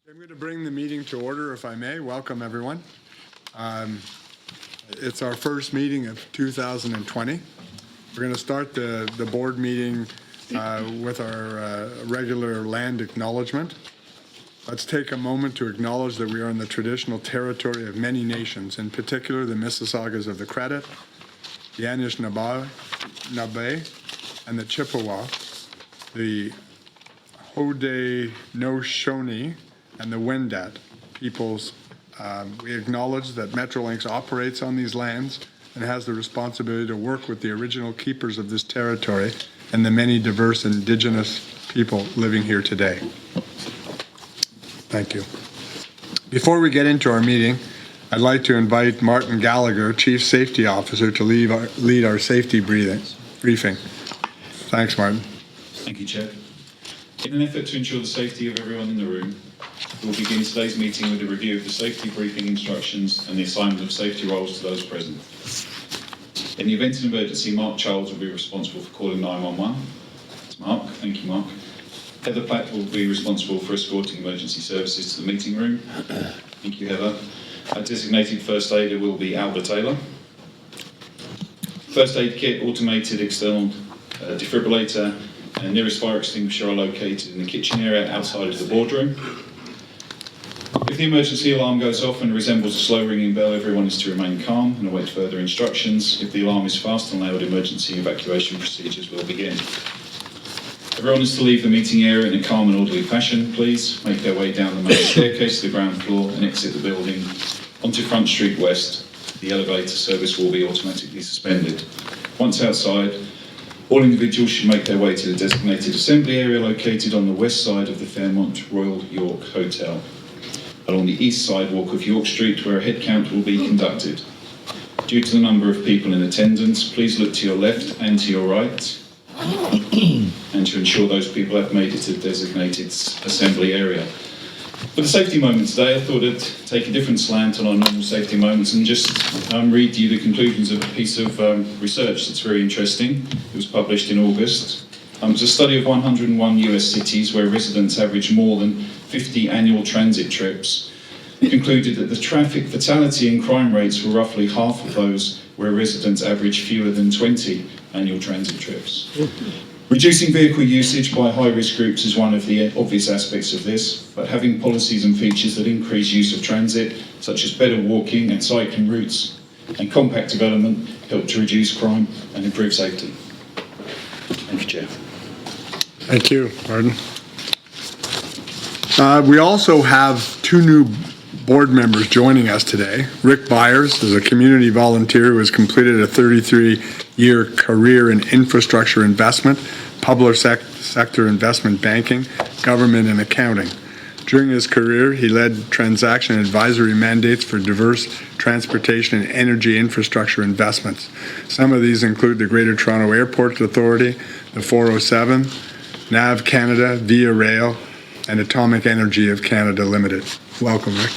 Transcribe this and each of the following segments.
I'm going to bring the meeting to order, if I may. Welcome, everyone. It's our first meeting of 2020. We're going to start the board meeting with our regular land acknowledgement. Let's take a moment to acknowledge that we are in the traditional territory of many nations, in particular the Mississaugas of the Credit, the Anishinaabe, and the Chippewa, the Haudenosaunee, and the Wendat peoples. We acknowledge that Metrolinx operates on these lands and has the responsibility to work with the original keepers of this territory and the many diverse Indigenous people living here today. Thank you. Before we get into our meeting, I'd like to invite Martin Gallagher, Chief Safety Officer, to lead our safety briefing. Thanks, Martin. Thank you, Chair. In an effort to ensure the safety of everyone in the room, we'll begin today's meeting with a review of the safety briefing instructions and the assignment of safety roles to those present. In the event of an emergency, Mark Charles will be responsible for calling 911. That's Mark. Thank you, Mark. Heather Platt will be responsible for escorting emergency services to the meeting room. Thank you, Heather. Our designated first aider will be Albert Taylor. First aid kit, automated external defibrillator, and nearest fire extinguisher are located in the kitchen area outside of the boardroom. If the emergency alarm goes off and resembles a slow ringing bell, everyone is to remain calm and await further instructions. If the alarm is fast and loud, emergency evacuation procedures will begin. Everyone is to leave the meeting area in a calm and orderly fashion. Please make their way down the main staircase to the ground floor and exit the building onto Front Street West. The elevator service will be automatically suspended. Once outside, all individuals should make their way to the designated assembly area located on the west side of the Fairmont Royal York Hotel, along the east sidewalk of York Street, where a head count will be conducted. Due to the number of people in attendance, please look to your left and to your right, and to ensure those people have made it to the designated assembly area. For the safety moment today, I thought I'd take a different slant on our normal safety moments and just read you the conclusions of a piece of research that's very interesting. It was published in August. It was a study of 101 US cities where residents average more than 50 annual transit trips. It concluded that the traffic fatality and crime rates were roughly half of those where residents average fewer than 20 annual transit trips. Reducing vehicle usage by high-risk groups is one of the obvious aspects of this, but having policies and features that increase use of transit, such as better walking and cycling routes and compact development, help to reduce crime and improve safety. Thank you, Chair. Thank you, Martin. We also have two new board members joining us today. Rick Byers is a community volunteer who has completed a 33-year career in infrastructure investment, public sector investment banking, government, and accounting. During his career, he led transaction advisory mandates for diverse transportation and energy infrastructure investments. Some of these include the Greater Toronto Airport Authority, the 407, NAV Canada, Via Rail, and Atomic Energy of Canada Limited. Welcome, Rick.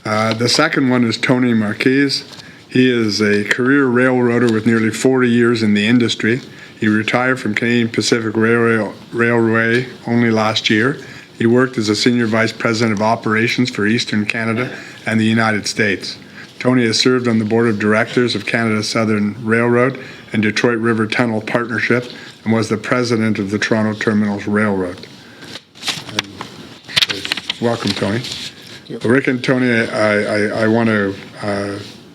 The second one is Tony Marquez. He is a career railroader with nearly 40 years in the industry. He retired from Canadian Pacific Railway only last year. He worked as a senior vice president of operations for Eastern Canada and the United States. Tony has served on the board of directors of Canada Southern Railroad and Detroit River Tunnel Partnership and was the president of the Toronto Terminals Railroad. Welcome, Tony. Yep. Rick and Tony, I want to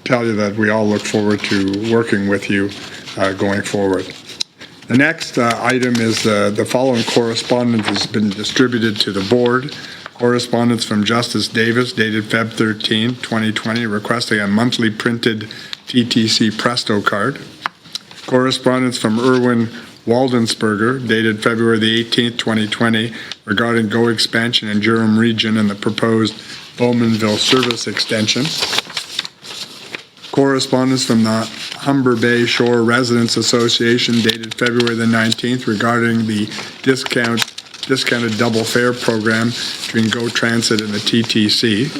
tell you that we all look forward to working with you going forward. The next item is the following correspondence has been distributed to the board. Correspondence from Justice Davis, dated Feb 13, 2020, requesting a monthly printed TTC Presto card. Correspondence from Erwin Waldensberger, dated February the 18th, 2020, regarding GO expansion in Durham region and the proposed Bowmanville service extension. Correspondence from the Humber Bay Shore Residents Association, dated February the 19th, regarding the discounted double fare program between GO Transit and the TTC.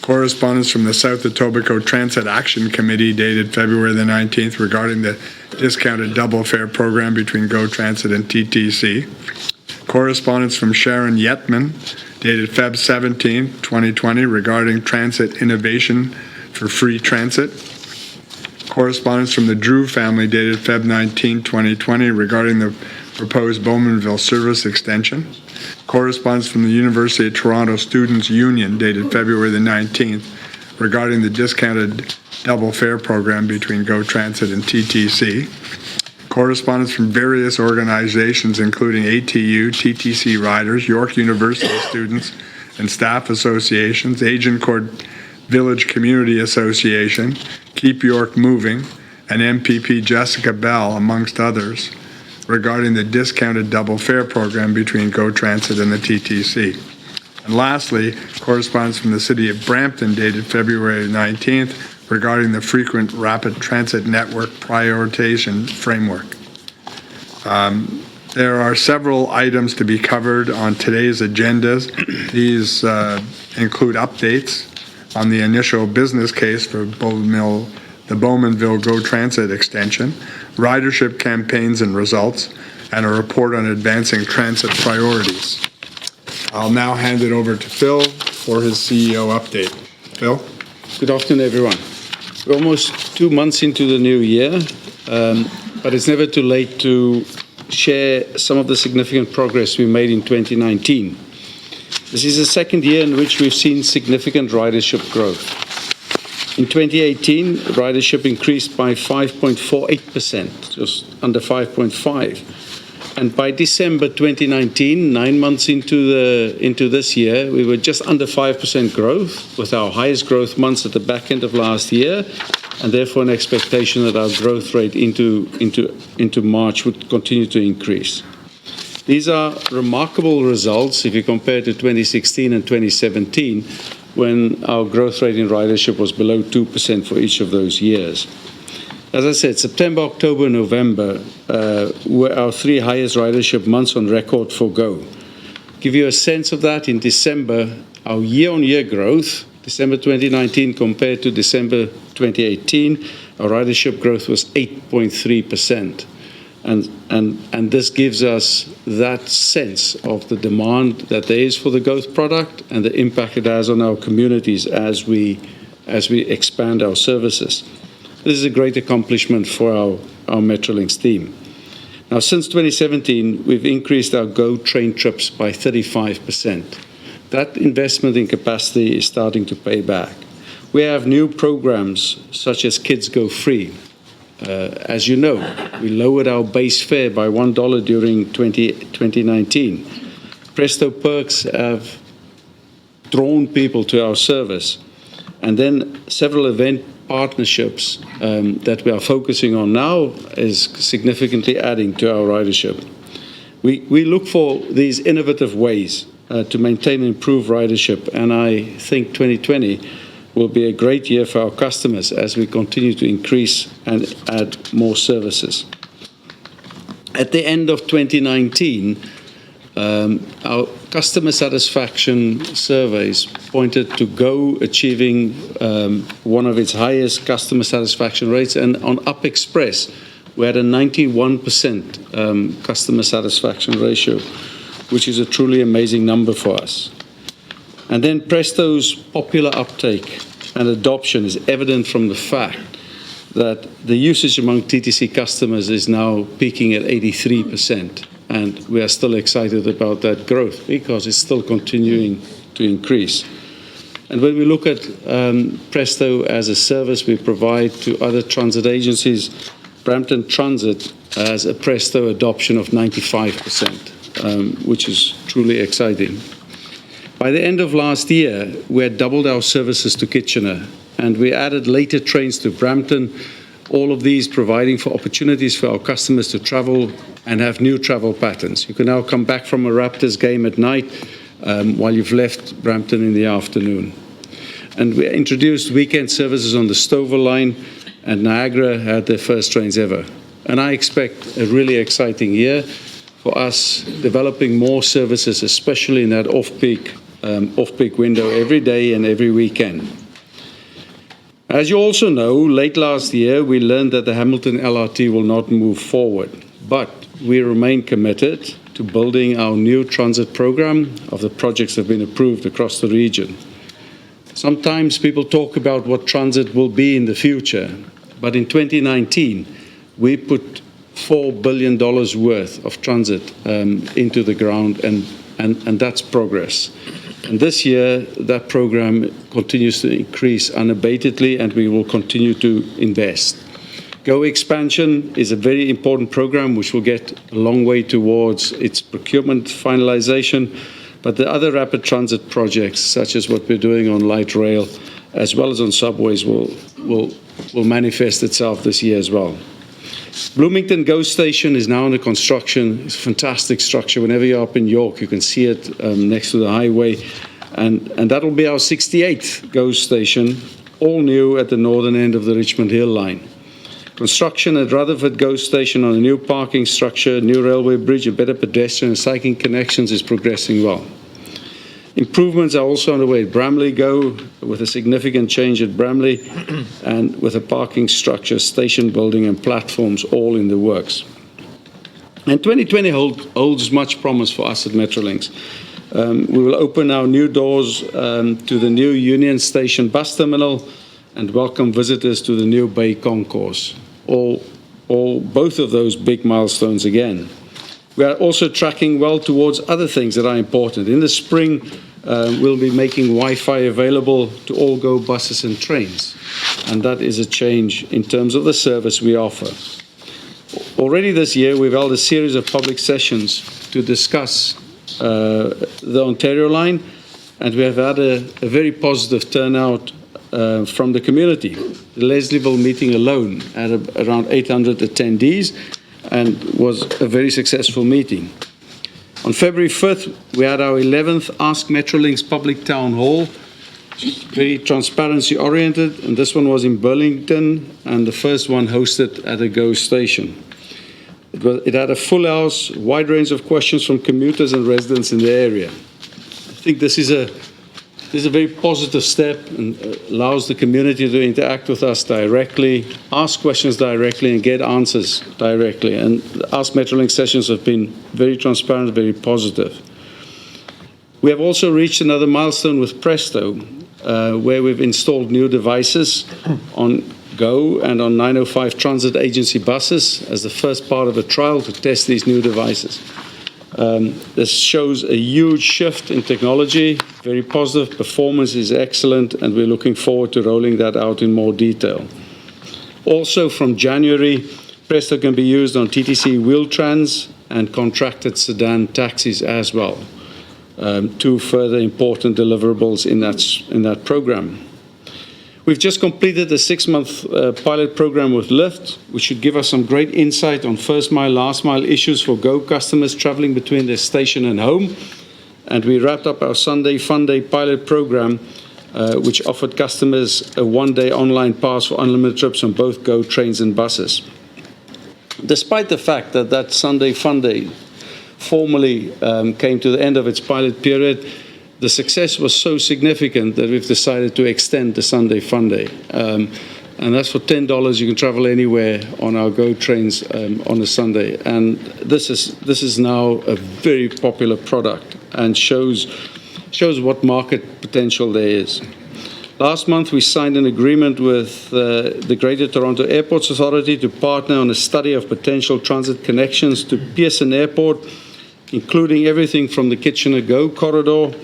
Correspondence from the South Etobicoke Transit Action Committee, dated February the 19th, regarding the discounted double fare program between GO Transit and TTC. Correspondence from Sharon Yetman, dated Feb 17, 2020, regarding transit innovation for free transit. Correspondence from the Drew family, dated Feb 19, 2020, regarding the proposed Bowmanville service extension. Correspondence from the University of Toronto Students' Union, dated February the 19th, regarding the discounted double fare program between GO Transit and TTC. Correspondence from various organizations, including ATU, TTC riders, York University students and staff associations, Agincourt Village Community Association, Keep York Moving, and MPP Jessica Bell, amongst others, regarding the discounted double fare program between GO Transit and the TTC. And lastly, correspondence from the City of Brampton, dated February 19th, regarding the frequent rapid transit network prioritization framework. There are several items to be covered on today's agendas. These include updates on the initial business case for the Bowmanville GO Transit extension, ridership campaigns and results, and a report on advancing transit priorities. I'll now hand it over to Phil for his CEO update. Phil? Good afternoon, everyone. We're almost 2 months into the new year, but it's never too late to share some of the significant progress we made in 2019. This is the second year in which we've seen significant ridership growth. In 2018, ridership increased by 5.48%, just under 5.5%. And by December 2019, 9 months into this year, we were just under 5% growth, with our highest growth months at the back end of last year, and therefore an expectation that our growth rate into March would continue to increase. These are remarkable results if you compare to 2016 and 2017, when our growth rate in ridership was below 2% for each of those years. As I said, September, October, November were our 3 highest ridership months on record for GO. Give you a sense of that, in December, our year-on-year growth, December 2019 compared to December 2018, our ridership growth was 8.3%. And this gives us that sense of the demand that there is for the GO product and the impact it has on our communities as we expand our services. This is a great accomplishment for our Metrolinx team. Now, since 2017, we've increased our GO train trips by 35%. That investment in capacity is starting to pay back. We have new programs such as Kids Go Free. As you know, we lowered our base fare by $1 during 2019. Presto Perks have drawn people to our service. And then several event partnerships that we are focusing on now is significantly adding to our ridership. We look for these innovative ways to maintain and improve ridership, and I think 2020 will be a great year for our customers as we continue to increase and add more services. At the end of 2019, our customer satisfaction surveys pointed to GO achieving one of its highest customer satisfaction rates, and on Up Express, we had a 91% customer satisfaction ratio, which is a truly amazing number for us. And then Presto's popular uptake and adoption is evident from the fact that the usage among TTC customers is now peaking at 83%. And we are still excited about that growth because it's still continuing to increase. And when we look at Presto as a service we provide to other transit agencies, Brampton Transit has a Presto adoption of 95%, which is truly exciting. By the end of last year, we had doubled our services to Kitchener, and we added later trains to Brampton, all of these providing for opportunities for our customers to travel and have new travel patterns. You can now come back from a Raptors game at night while you've left Brampton in the afternoon. And we introduced weekend services on the Stover line, and Niagara had their first trains ever. And I expect a really exciting year for us, developing more services, especially in that off-peak window every day and every weekend. As you also know, late last year, we learned that the Hamilton LRT will not move forward, but we remain committed to to building our new transit program of the projects that have been approved across the region. Sometimes people talk about what transit will be in the future, but in 2019, we put $4 billion worth of transit into the ground, and that's progress. And this year, that program continues to increase unabatedly, and we will continue to invest. Go Expansion is a very important program which will get a long way towards its procurement finalization, but the other rapid transit projects, such as what we're doing on light rail, as well as on subways, will manifest itself this year as well. Bloomington GO Station is now under construction. It's a fantastic structure. Whenever you're up in York, you can see it next to the highway. And that'll be our 68th GO Station, all new at the northern end of the Richmond Hill line. Construction at Rutherford GO Station on a new parking structure, new railway bridge, and better pedestrian and cycling connections is progressing well. Improvements are also underway at Bramley GO, with a significant change at Bramley, and with a parking structure, station building, and platforms all in the works. And 2020 holds much promise for us at Metrolinx. We will open our new doors to the new Union Station bus terminal and welcome visitors to the new Bay Concourse. Both of those big milestones again. We are also tracking well towards other things that are important. In the spring, we'll be making Wi-Fi available to all GO buses and trains, and that is a change in terms of the service we offer. Already this year, we've held a series of public sessions to discuss the Ontario line, and we have had a very positive turnout from the community. The Leslieville meeting alone had around 800 attendees and was a very successful meeting. On February 5th, we had our 11th Ask Metrolinx public town hall, very transparency-oriented, and this one was in Burlington, and the first one hosted at a GO station. It had a full house, wide range of questions from commuters and residents in the area. I think this is a very positive step and allows the community to interact with us directly, ask questions directly, and get answers directly. And the Ask Metrolinx sessions have been very transparent, very positive. We have also reached another milestone with Presto, where we've installed new devices on GO and on 905 Transit Agency buses as the first part of a trial to test these new devices. This shows a huge shift in technology, very positive, performance is excellent, and we're looking forward to rolling that out in more detail. Also from January, Presto can be used on TTC Wheeltrans and contracted sedan taxis as well. Two further important deliverables in that program. We've just completed a 6-month pilot program with Lyft, which should give us some great insight on first mile, last mile issues for GO customers traveling between their station and home. And we wrapped up our Sunday Fun Day pilot program, which offered customers a 1-day online pass for unlimited trips on both GO trains and buses. Despite the fact that that Sunday Fun Day formally came to the end of its pilot period, the success was so significant that we've decided to extend the Sunday Fun Day. And that's for $10. You can travel anywhere on our GO trains on a Sunday. And this is now a very popular product and shows what market potential there is. Last month, we signed an agreement with the Greater Toronto Airports Authority to partner on a study of potential transit connections to Pearson Airport, including everything from the Kitchener GO corridor,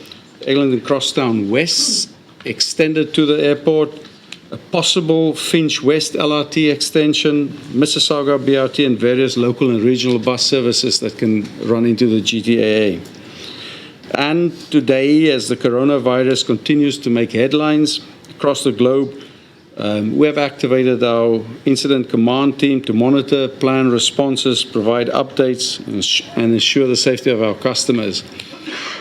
Eglinton Crosstown West, extended to the airport, a possible Finch West LRT extension, Mississauga BRT, and various local and regional bus services that can run into the GTAA. And today, as the coronavirus continues to make headlines across the globe, we have activated our incident command team to monitor, plan responses, provide updates, and ensure the safety of our customers.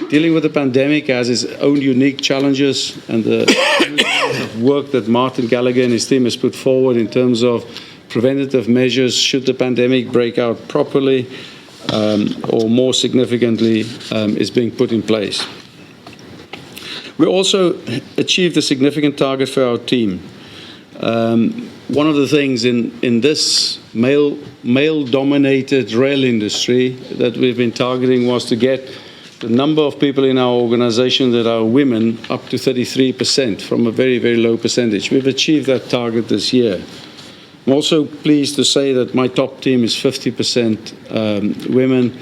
Dealing with the pandemic has its own unique challenges, and the work that Martin Gallagher and his team has put forward in terms of preventative measures should the pandemic break out properly, or more significantly, is being put in place. We also achieved a significant target for our team. One of the things in this male-dominated rail industry that we've been targeting was to get the number of people in our organization that are women up to 33% from a very, very low percentage. We've achieved that target this year. I'm also pleased to say that my top team is 50% women,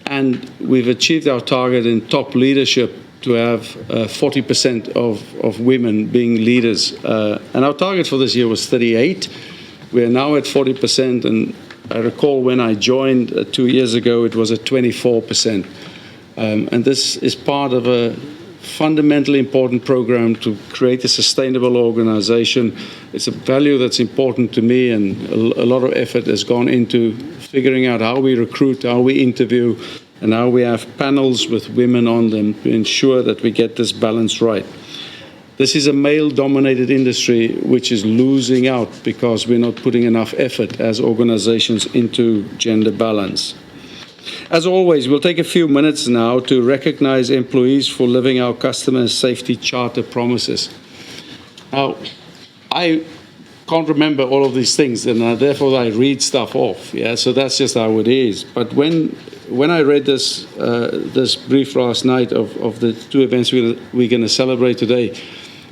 and we've achieved our target in top leadership to have 40% of women being leaders. And our target for this year was 38. We are now at 40%, and I recall when I joined 2 years ago, it was at 24%. And this is part of a fundamentally important program to create a sustainable organization. It's a value that's important to me, and a lot of effort has gone into figuring out how we recruit, how we interview, and now we have panels with women on them to ensure that we get this balance right. This is a male-dominated industry which is losing out because we're not putting enough effort as organizations into gender balance. As always, we'll take a few minutes now to recognize employees for living our customer safety charter promises. Now, I can't remember all of these things, and therefore I read stuff off. Yeah, so that's just how it is. But when I read this brief last night of the two events we're going to celebrate today,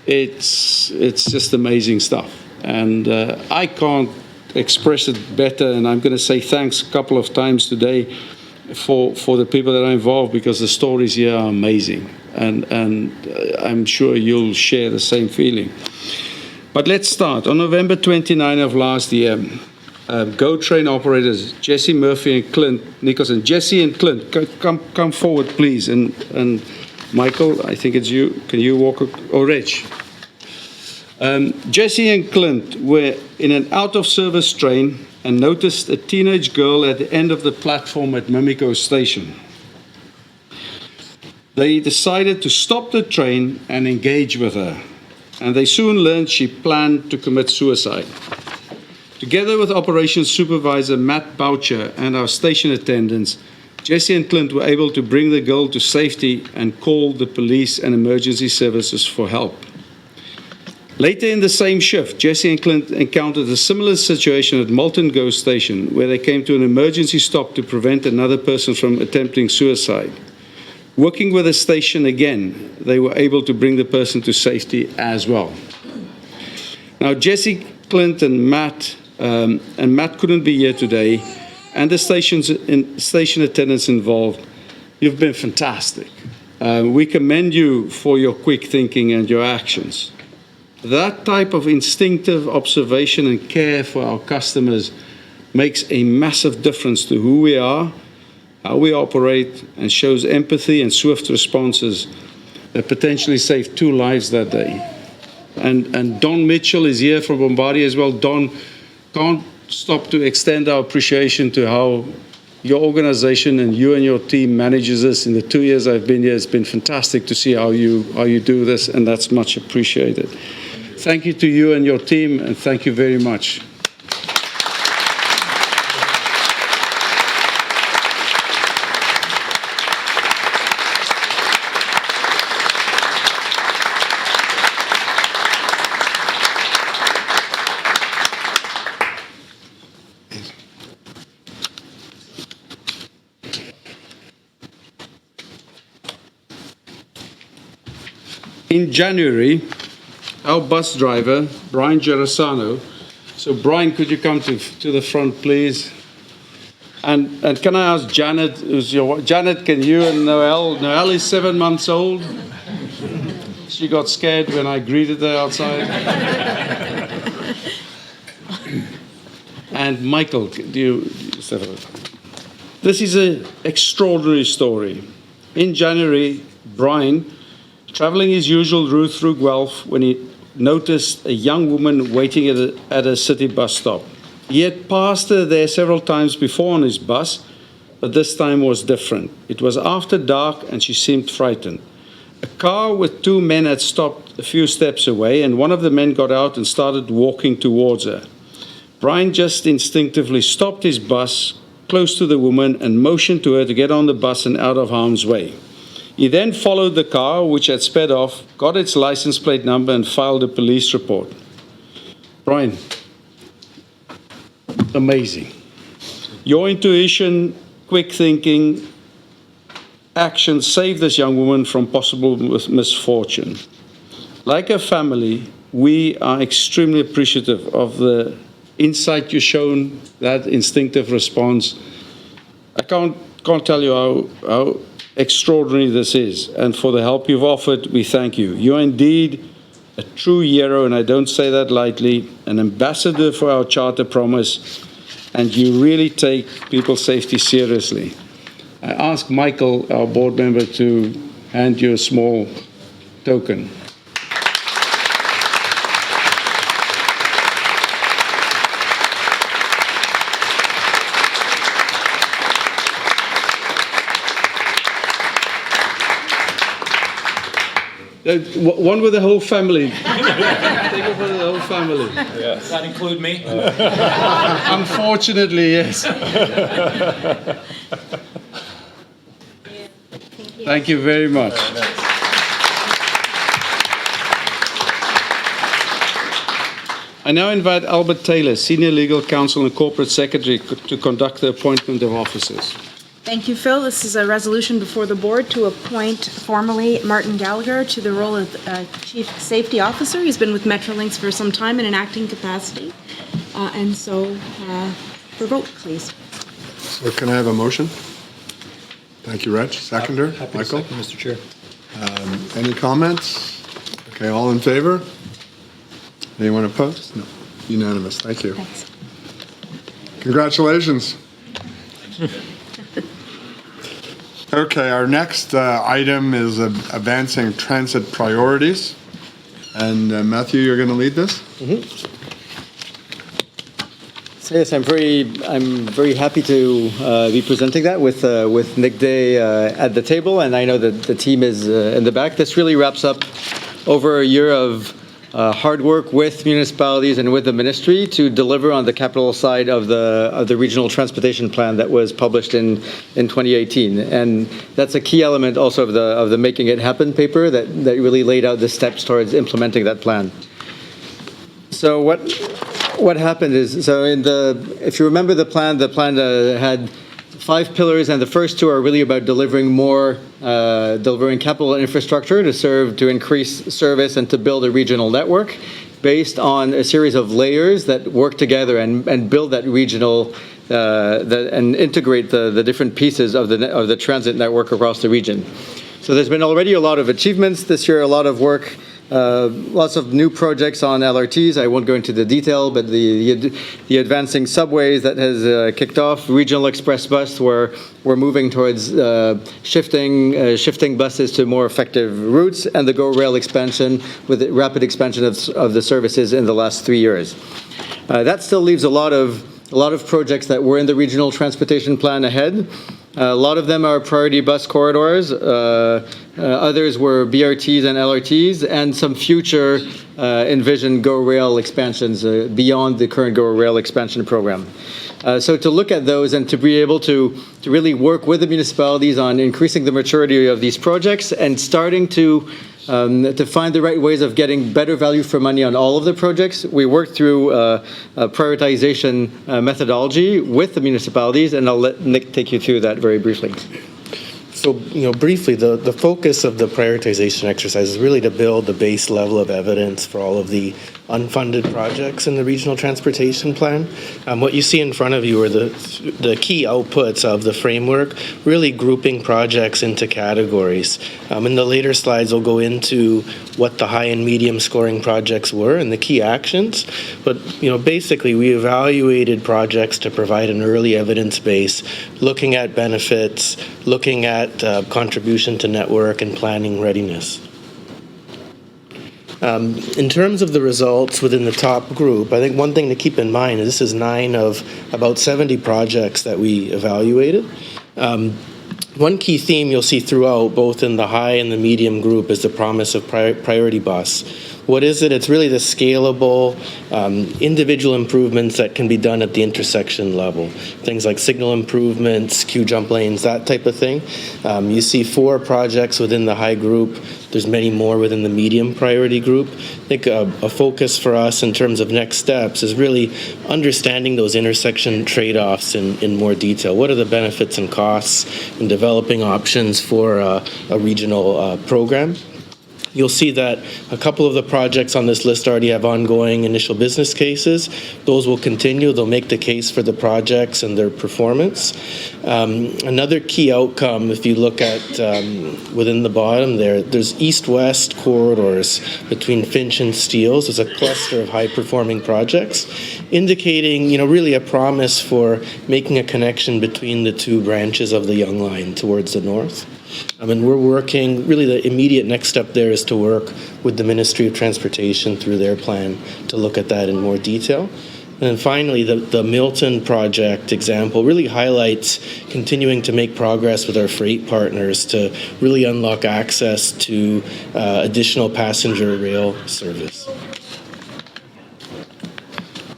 it's just amazing stuff, and I can't express it better. And I'm going to say thanks a couple of times today for the people that are involved, because the stories here are amazing, and I'm sure you'll share the same feeling. But let's start. On November 29 of last year, GO train operators Jesse Murphy and Clint Nicholson. Jesse and Clint, come forward, please. And Michael, I think it's you. Can you walk? Or Rich. Jesse and Clint were in an out-of-service train and noticed a teenage girl at the end of the platform at Mimico Station. They decided to stop the train and engage with her, and they soon learned she planned to commit suicide. Together with Operations Supervisor Matt Boucher and our station attendants, Jesse and Clint were able to bring the girl to safety and call the police and emergency services for help. Later in the same shift, Jesse and Clint encountered a similar situation at Malton GO Station, where they came to an emergency stop to prevent another person from attempting suicide. Working with the station again, they were able to bring the person to safety as well. Now, Jesse, Clint, and Matt couldn't be here today, and the station attendants involved, you've been fantastic. We commend you for your quick thinking and your actions. That type of instinctive observation and care for our customers makes a massive difference to who we are, how we operate, and shows empathy and swift responses that potentially saved 2 lives that day. And Don Mitchell is here from Bombardier as well. Don, can't stop to extend our appreciation to how your organization and your team manages this. In the 2 years I've been here, it's been fantastic to see how you do this, and that's much appreciated. Thank you to you and your team, and thank you very much. In January, our bus driver, Brian Gerasano. So Brian, could you come to the front, please? And can I ask Janet, Janet, can you and Noelle is 7 months old. She got scared when I greeted her outside. And Michael, this is an extraordinary story. In January, Brian, traveling his usual route through Guelph, when he noticed a young woman waiting at a city bus stop. He had passed her there several times before on his bus, but this time was different. It was after dark and she seemed frightened. A car with 2 men had stopped a few steps away, and one of the men got out and started walking towards her. Brian just instinctively stopped his bus close to the woman and motioned to her to get on the bus and out of harm's way. He then followed the car, which had sped off, got its license plate number, and filed a police report. Brian, amazing. Your intuition, quick thinking, action saved this young woman from possible misfortune. Like a family, we are extremely appreciative of the insight you've shown, that instinctive response. I can't tell you how extraordinary this is, and for the help you've offered, we thank you. You're indeed a true hero, and I don't say that lightly, an ambassador for our charter promise, and you really take people's safety seriously. I ask Michael, our board member, to hand you a small token. One with the whole family. Take it for the whole family. Does that include me? Unfortunately, yes. Thank you very much. I now invite Albert Taylor, Senior Legal Counsel and Corporate Secretary, to conduct the appointment of officers. Thank you, Phil. This is a resolution before the board to appoint formally Martin Gallagher to the role of Chief Safety Officer. He's been with Metrolinx for some time in an acting capacity. And so, for vote, please. So can I have a motion? Thank you, Reg. Seconder, Happy to Michael? second, Mr. Chair. Any comments? Okay, all in favor? Anyone opposed? No. Unanimous. Thank you. Thanks. Congratulations. Okay, our next item is advancing transit priorities. And Matthew, you're going to lead this? So yes, I'm very happy to be presenting that with Nick Day at the table, and I know that the team is in the back. This really wraps up over a year of hard work with municipalities and with the ministry to deliver on the capital side of the regional transportation plan that was published in 2018, and that's a key element also of the Making It Happen paper that really laid out the steps towards implementing that plan. So what happened is, if you remember the plan had 5 pillars, and the first 2 are really about delivering capital and infrastructure to increase service and to build a regional network based on a series of layers that work together and build that regional and integrate the different pieces of the transit network across the region. So there's been already a lot of achievements this year, a lot of work. Lots of new projects on LRTs. I won't go into the detail, but the advancing subways that has kicked off, regional express bus, where we're moving towards shifting buses to more effective routes, and the GO Rail expansion with the rapid expansion of the services in the last 3 years. That still leaves a lot of projects that were in the regional transportation plan ahead. A lot of them are priority bus corridors. Others were BRTs and LRTs, and some future envisioned GO Rail expansions beyond the current GO Rail expansion program. So to look at those and to be able to really work with the municipalities on increasing the maturity of these projects and starting to find the right ways of getting better value for money on all of the projects, we worked through a prioritization methodology with the municipalities, and I'll let Nick take you through that very briefly. So, briefly, the focus of the prioritization exercise is really to build the base level of evidence for all of the unfunded projects in the regional transportation plan. What you see in front of you are the key outputs of the framework, really grouping projects into categories. In the later slides, we'll go into what the high and medium scoring projects were and the key actions. But, basically, we evaluated projects to provide an early evidence base, looking at benefits, looking at contribution to network and planning readiness. In terms of the results within the top group, I think one thing to keep in mind is this is 9 of about 70 projects that we evaluated. One key theme you'll see throughout, both in the high and the medium group, is the promise of priority bus. What is it? It's really the scalable individual improvements that can be done at the intersection level. Things like signal improvements, queue jump lanes, that type of thing. You see 4 projects within the high group There's many more within the medium priority group. I think a focus for us in terms of next steps is really understanding those intersection trade-offs in more detail. What are the benefits and costs in developing options for a regional program? You'll see that a couple of the projects on this list already have ongoing initial business cases. Those will continue. They'll make the case for the projects and their performance. Another key outcome, if you look at within the bottom there's east-west corridors between Finch and Steeles. There's a cluster of high-performing projects, indicating, really a promise for making a connection between the two branches of the Yonge Line towards the north. And we're working, really the immediate next step there is to work with the Ministry of Transportation through their plan to look at that in more detail. And then finally, the Milton project example really highlights continuing to make progress with our freight partners to really unlock access to additional passenger rail service.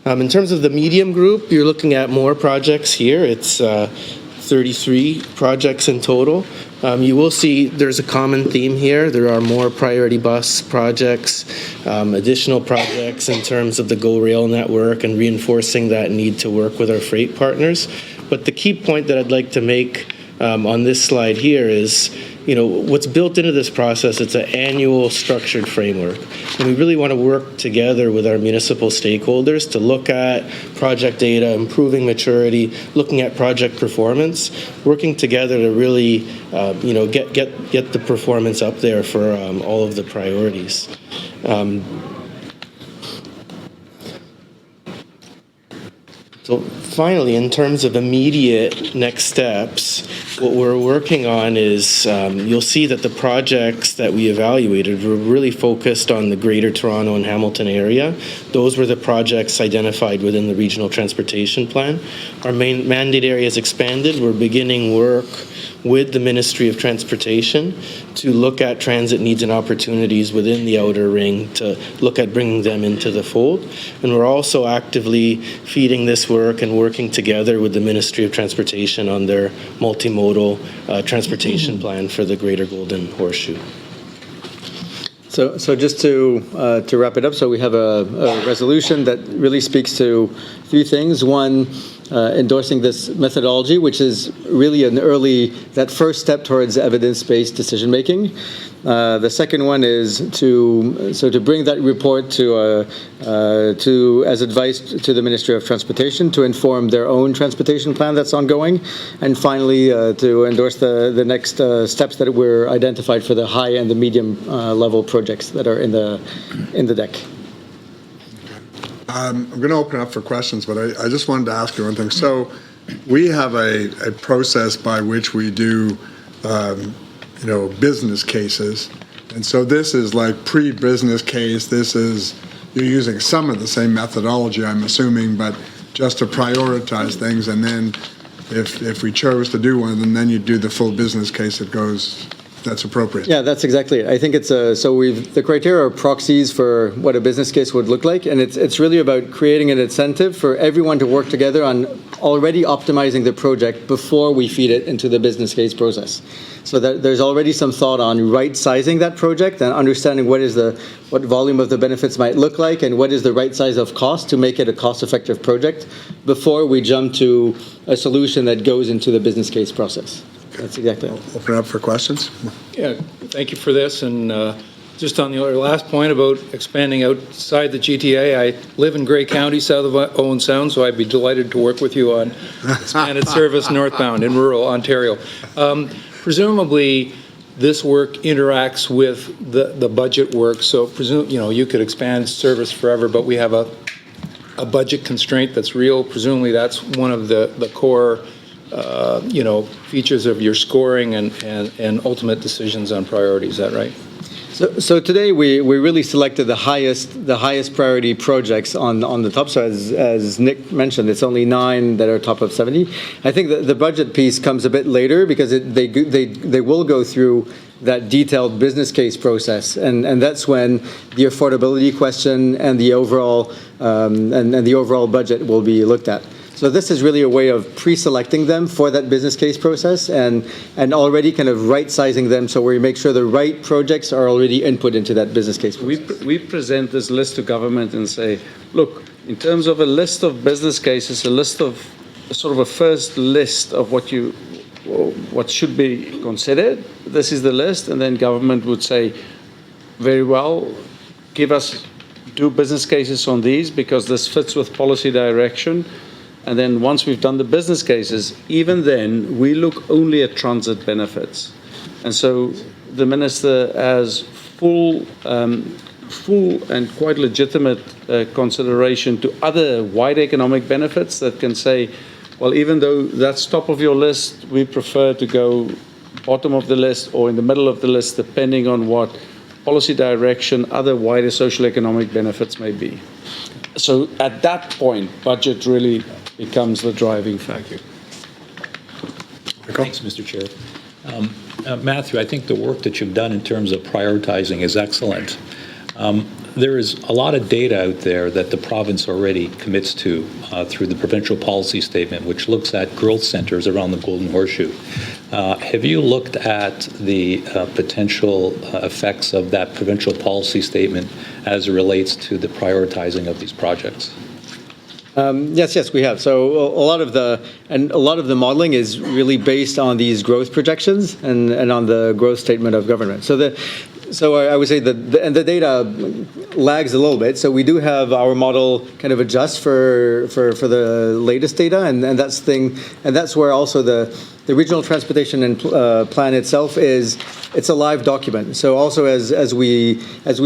In terms of the medium group, you're looking at more projects here. It's 33 projects in total. You will see there's a common theme here. There are more priority bus projects, additional projects in terms of the GO Rail network and reinforcing that need to work with our freight partners. But the key point that I'd like to make on this slide here is, what's built into this process, it's an annual structured framework. And we really want to work together with our municipal stakeholders to look at project data, improving maturity, looking at project performance, working together to really, get the performance up there for all of the priorities. So finally, in terms of immediate next steps, what we're working on is, you'll see that the projects that we evaluated were really focused on the Greater Toronto and Hamilton area. Those were the projects identified within the Regional Transportation Plan. Our main mandate area has expanded. We're beginning work with the Ministry of Transportation to look at transit needs and opportunities within the outer ring, to look at bringing them into the fold. And we're also actively feeding this work and working together with the Ministry of Transportation on their multimodal transportation plan for the Greater Golden Horseshoe. So just to wrap it up, so we have a resolution that really speaks to three things. One, endorsing this methodology, which is really that first step towards evidence-based decision-making. The second one is to bring that report as advice to the Ministry of Transportation to inform their own transportation plan that's ongoing. And finally, to endorse the next steps that were identified for the high and the medium level projects that are in the deck. I'm going to open up for questions, but I just wanted to ask you one thing. So we have a process by which we do, business cases. And so this is like pre-business case. You're using some of the same methodology, I'm assuming, but just to prioritize things. And then if we chose to do one, then you do the full business case that's appropriate. Yeah, that's exactly it. I think it's the criteria are proxies for what a business case would look like, and it's really about creating an incentive for everyone to work together on already optimizing the project before we feed it into the business case process. So that there's already some thought on right sizing that project and understanding what volume of the benefits might look like and what is the right size of cost to make it a cost-effective project before we jump to a solution that goes into the business case process. That's exactly it. Open up for questions. Yeah, thank you for this. And just on the last point about expanding outside the GTA, I live in Grey County, south of Owen Sound, so I'd be delighted to work with you on expanded service northbound in rural Ontario. Presumably, this work interacts with the budget work, so you could expand service forever, but we have a budget constraint that's real. Presumably, that's one of the core features of your scoring and ultimate decisions on priorities. Is that right? So today we really selected the highest priority projects on the top. So as Nick mentioned, it's only 9 that are top of 70. I think the budget piece comes a bit later because they will go through that detailed business case process, and that's when the affordability question and the overall budget will be looked at. So this is really a way of pre-selecting them for that business case process and already kind of right-sizing them so we make sure the right projects are already input into that business case process. We present this list to government and say, look, in terms of a list of business cases, a list of sort of a first list of what should be considered, this is the list, and then government would say, very well, do business cases on these because this fits with policy direction. And then once we've done the business cases, even then, we look only at transit benefits. And so the minister has full and quite legitimate consideration to other wide economic benefits that can say, well, even though that's top of your list, we prefer to go bottom of the list or in the middle of the list, depending on what policy direction, other wider social economic benefits may be. So at that point, budget really becomes the driving factor. Thanks, Mr. Chair. Matthew, I think the work that you've done in terms of prioritizing is excellent. There is a lot of data out there that the province already commits to through the provincial policy statement, which looks at growth centers around the Golden Horseshoe. Have you looked at the potential effects of that provincial policy statement as it relates to the prioritizing of these projects? Yes, we have. So a lot of the modeling is really based on these growth projections and on the growth statement of government. So I would say the data lags a little bit. So we do have our model kind of adjust for the latest data, and that's where also the regional transportation and plan itself it's a live document. So also as we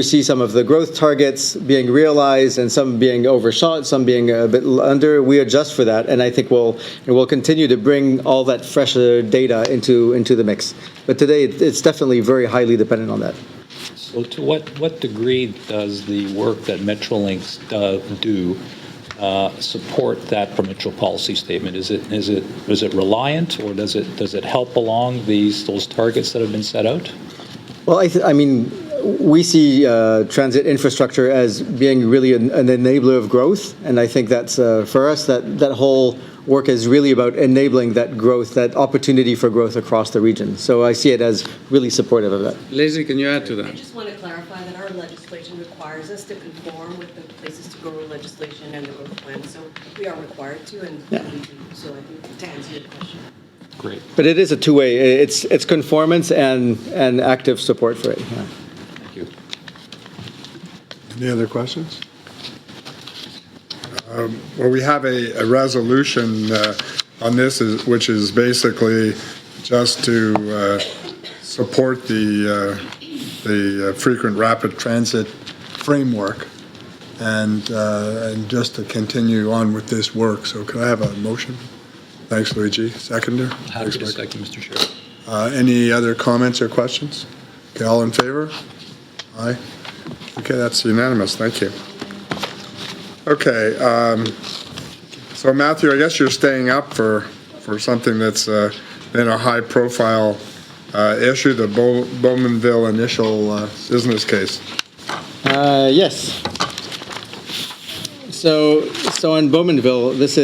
see some of the growth targets being realized and some being overshot, some being a bit under, we adjust for that, and I think we'll continue to bring all that fresher data into the mix. But today it's definitely very highly dependent on that. So to what degree does the work that Metrolinx do support that provincial policy statement? Is it reliant, or does it help along those targets that have been set out? Well, I mean, we see transit infrastructure as being really an enabler of growth, and I think that's for us that whole work is really about enabling that growth, that opportunity for growth across the region. So I see it as really supportive of that. Leslie, can you add to that? I just want to clarify that our legislation requires us to conform with the places to grow legislation and the growth plan. So we are required to, and we do. So I think to answer your question. Great. But it is a two-way. It's conformance and active support for it. Yeah. Thank you. Any other questions? Well, we have a resolution on this, which is basically just to support the frequent rapid transit framework and just to continue on with this work. So could I have a motion? Thanks, Luigi. Seconder? Happy to second, Mr. Chair. Any other comments or questions? Okay, all in favor? Aye. Okay, that's unanimous. Thank you. Okay, so Matthew, I guess you're staying up for something that's been a high-profile issue, the Bowmanville initial business case. Yes. So in Bowmanville, this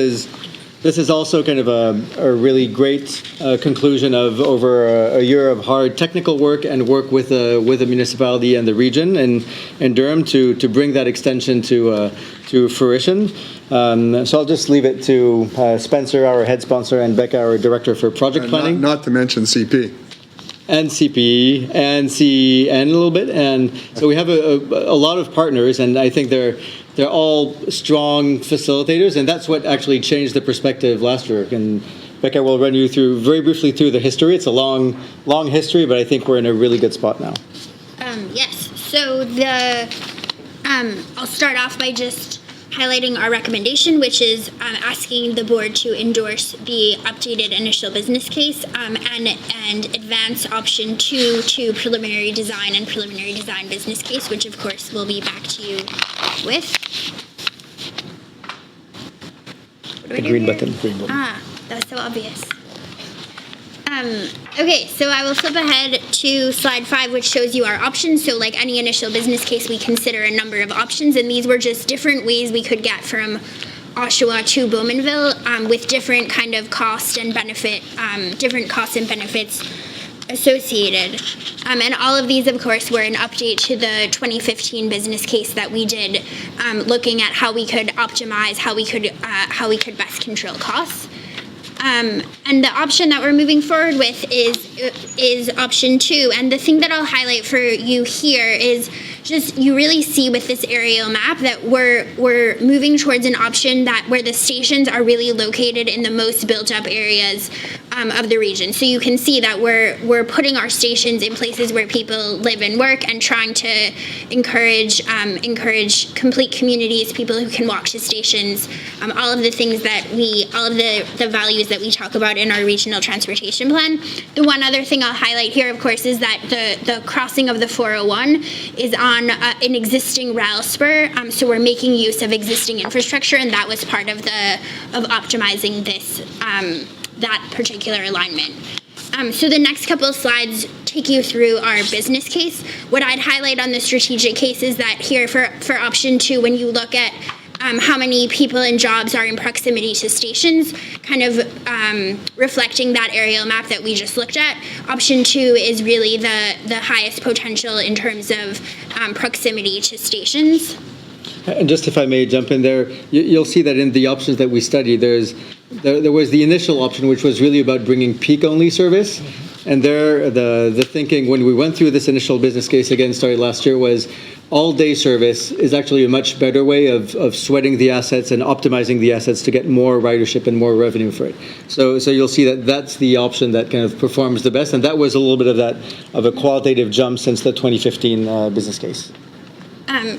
is also kind of a really great conclusion of over a year of hard technical work and work with the municipality and the region and Durham to bring that extension to fruition. So I'll just leave it to Spencer, our head sponsor, and Becca, our director for project planning. Not to mention CP. And CPE and CEN a little bit, and so we have a lot of partners, and I think they're all strong facilitators, and that's what actually changed the perspective last year. And Becca will run you very briefly through the history. It's a long history, but I think we're in a really good spot now. Yes. So I'll start off by just highlighting our recommendation, which is asking the board to endorse the updated initial business case and advance option 2 to preliminary design and preliminary design business case, which of course we'll be back to you with. The green button. That's so obvious. Okay, so I will flip ahead to slide 5, which shows you our options. So like any initial business case, we consider a number of options, and these were just different ways we could get from Oshawa to Bowmanville with different kind of cost and benefit, different costs and benefits associated. And all of these, of course, were an update to the 2015 business case that we did, looking at how we could optimize, how we could best control costs. And the option that we're moving forward with is option 2. And the thing that I'll highlight for you here is just you really see with this aerial map that we're moving towards an option that where the stations are really located in the most built up areas of the region. So you can see that we're putting our stations in places where people live and work and trying to encourage complete communities, people who can walk to stations, all of the things that all of the values that we talk about in our regional transportation plan. The one other thing I'll highlight here, of course, is that the crossing of the 401 is on an existing rail spur, so we're making use of existing infrastructure, and that was part of optimizing this that particular alignment. So the next couple of slides take you through our business case. What I'd highlight on the strategic case is that here for option 2, when you look at how many people and jobs are in proximity to stations, kind of reflecting that aerial map that we just looked at. Option 2 is really the highest potential in terms of proximity to stations. And just if I may jump in there, you'll see that in the options that we studied, there was the initial option, which was really about bringing peak-only service. And there, the thinking when we went through this initial business case, again, started last year, was all-day service is actually a much better way of sweating the assets and optimizing the assets to get more ridership and more revenue for it. So you'll see that that's the option that kind of performs the best, and that was a little bit of a qualitative jump since the 2015 business case.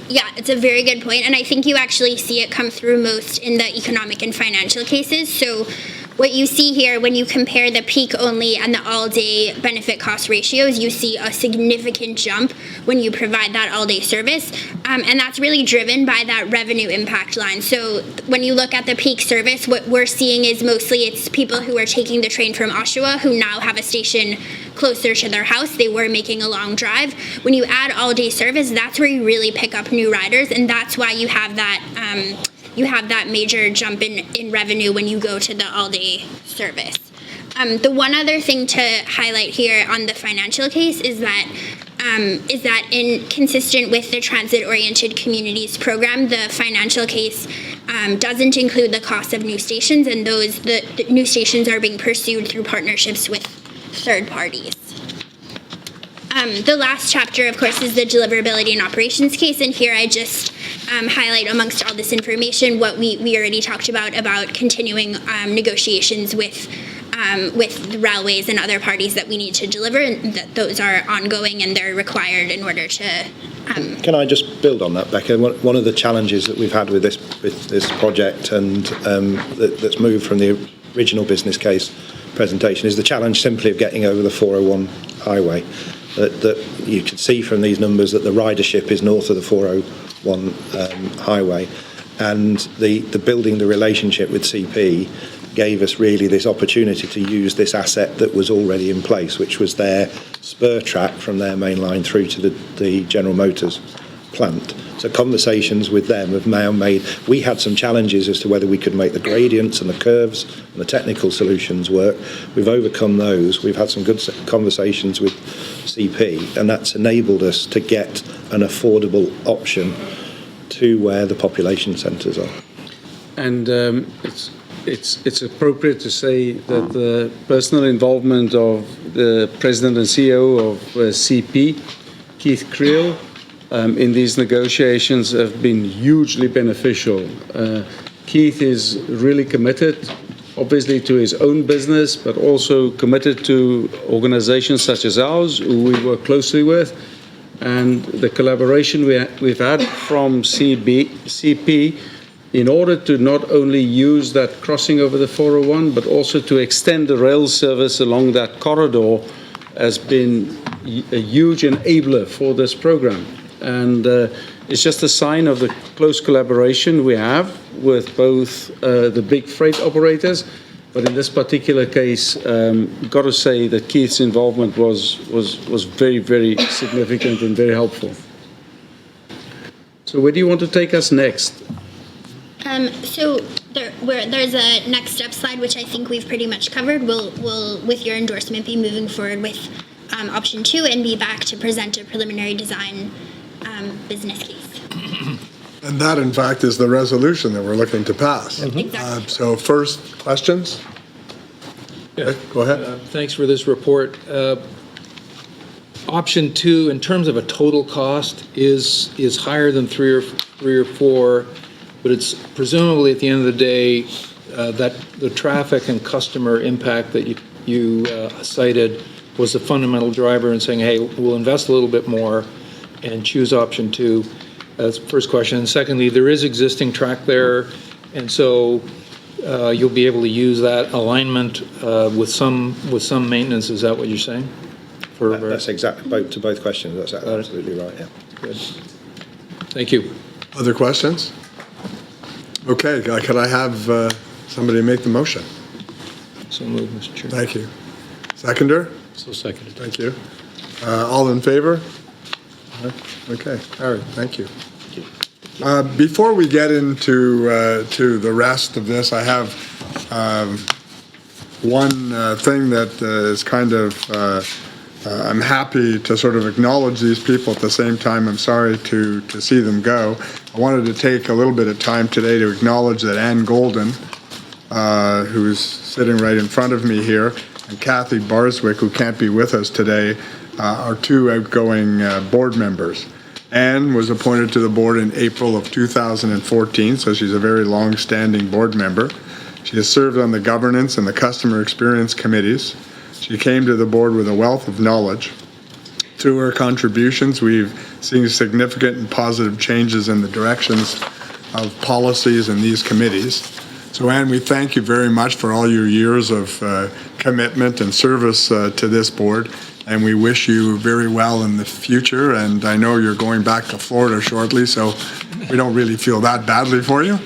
Yeah, it's a very good point, and I think you actually see it come through most in the economic and financial cases. So what you see here, when you compare the peak only and the all-day benefit cost ratios, you see a significant jump when you provide that all-day service, and that's really driven by that revenue impact line. So when you look at the peak service, what we're seeing is mostly it's people who are taking the train from Oshawa who now have a station closer to their house. They were making a long drive. When you add all-day service, that's where you really pick up new riders, and that's why you have that major jump in revenue when you go to the all-day service. The one other thing to highlight here on the financial case is that consistent with the transit-oriented communities program, the financial case doesn't include the cost of new stations, and the new stations are being pursued through partnerships with third parties. The last chapter, of course, is the deliverability and operations case, and here I just highlight amongst all this information what we already talked about continuing negotiations with the railways and other parties that we need to deliver, and that those are ongoing and they're required in order to... Can I just build on that, Becca? One of the challenges that we've had with this project and that's moved from the original business case presentation is the challenge simply of getting over the 401 highway. That you can see from these numbers that the ridership is north of the 401 highway, and the building the relationship with CP gave us really this opportunity to use this asset that was already in place, which was their spur track from their main line through to the General Motors plant. So conversations with them have now made, we had some challenges as to whether we could make the gradients and the curves and the technical solutions work. We've overcome those. We've had some good conversations with CP, and that's enabled us to get an affordable option to where the population centres are. And it's appropriate to say that the personal involvement of the president and CEO of CP, Keith Creel, in these negotiations have been hugely beneficial. Keith is really committed, obviously, to his own business, but also committed to organizations such as ours, who we work closely with. And the collaboration we've had from CP in order to not only use that crossing over the 401, but also to extend the rail service along that corridor has been a huge enabler for this program. And it's just a sign of the close collaboration we have with both the big freight operators, but in this particular case, got to say that Keith's involvement was very, very significant and very helpful. So where do you want to take us next? So there's a next step slide, which I think we've pretty much covered. We'll with your endorsement, be moving forward with option 2 and be back to present a preliminary design business case. And that, in fact, is the resolution that we're looking to pass. Exactly. So first, questions? Yeah. Okay, go ahead. Thanks for this report. Option 2, in terms of a total cost, is higher than 3 or 4, but it's presumably at the end of the day that the traffic and customer impact that you cited was the fundamental driver in saying, hey, we'll invest a little bit more and choose option 2. That's the first question. And secondly, there is existing track there, and so you'll be able to use that alignment with some maintenance. Is that what you're saying? That's exactly to both questions. That's absolutely right. Yeah. Good. Thank you. Other questions? Okay, could I have somebody make the motion? So moved, Mr. Chair. Thank you. Seconder? So seconded. Thank you. All in favor? Okay, all right, thank you. Before we get into to the rest of this, I have one thing that is kind of, I'm happy to sort of acknowledge these people. At the same time, I'm sorry to see them go. I wanted to take a little bit of time today to acknowledge that Ann Golden, who's sitting right in front of me here, and Kathy Barswick, who can't be with us today, are 2 outgoing board members. Ann was appointed to the board in April of 2014, so she's a very long-standing board member. She has served on the governance and the customer experience committees. She came to the board with a wealth of knowledge. Through her contributions, we've seen significant and positive changes in the directions of policies in these committees. So, Ann, we thank you very much for all your years of commitment and service to this board, and we wish you very well in the future. And I know you're going back to Florida shortly, so we don't really feel that badly for you.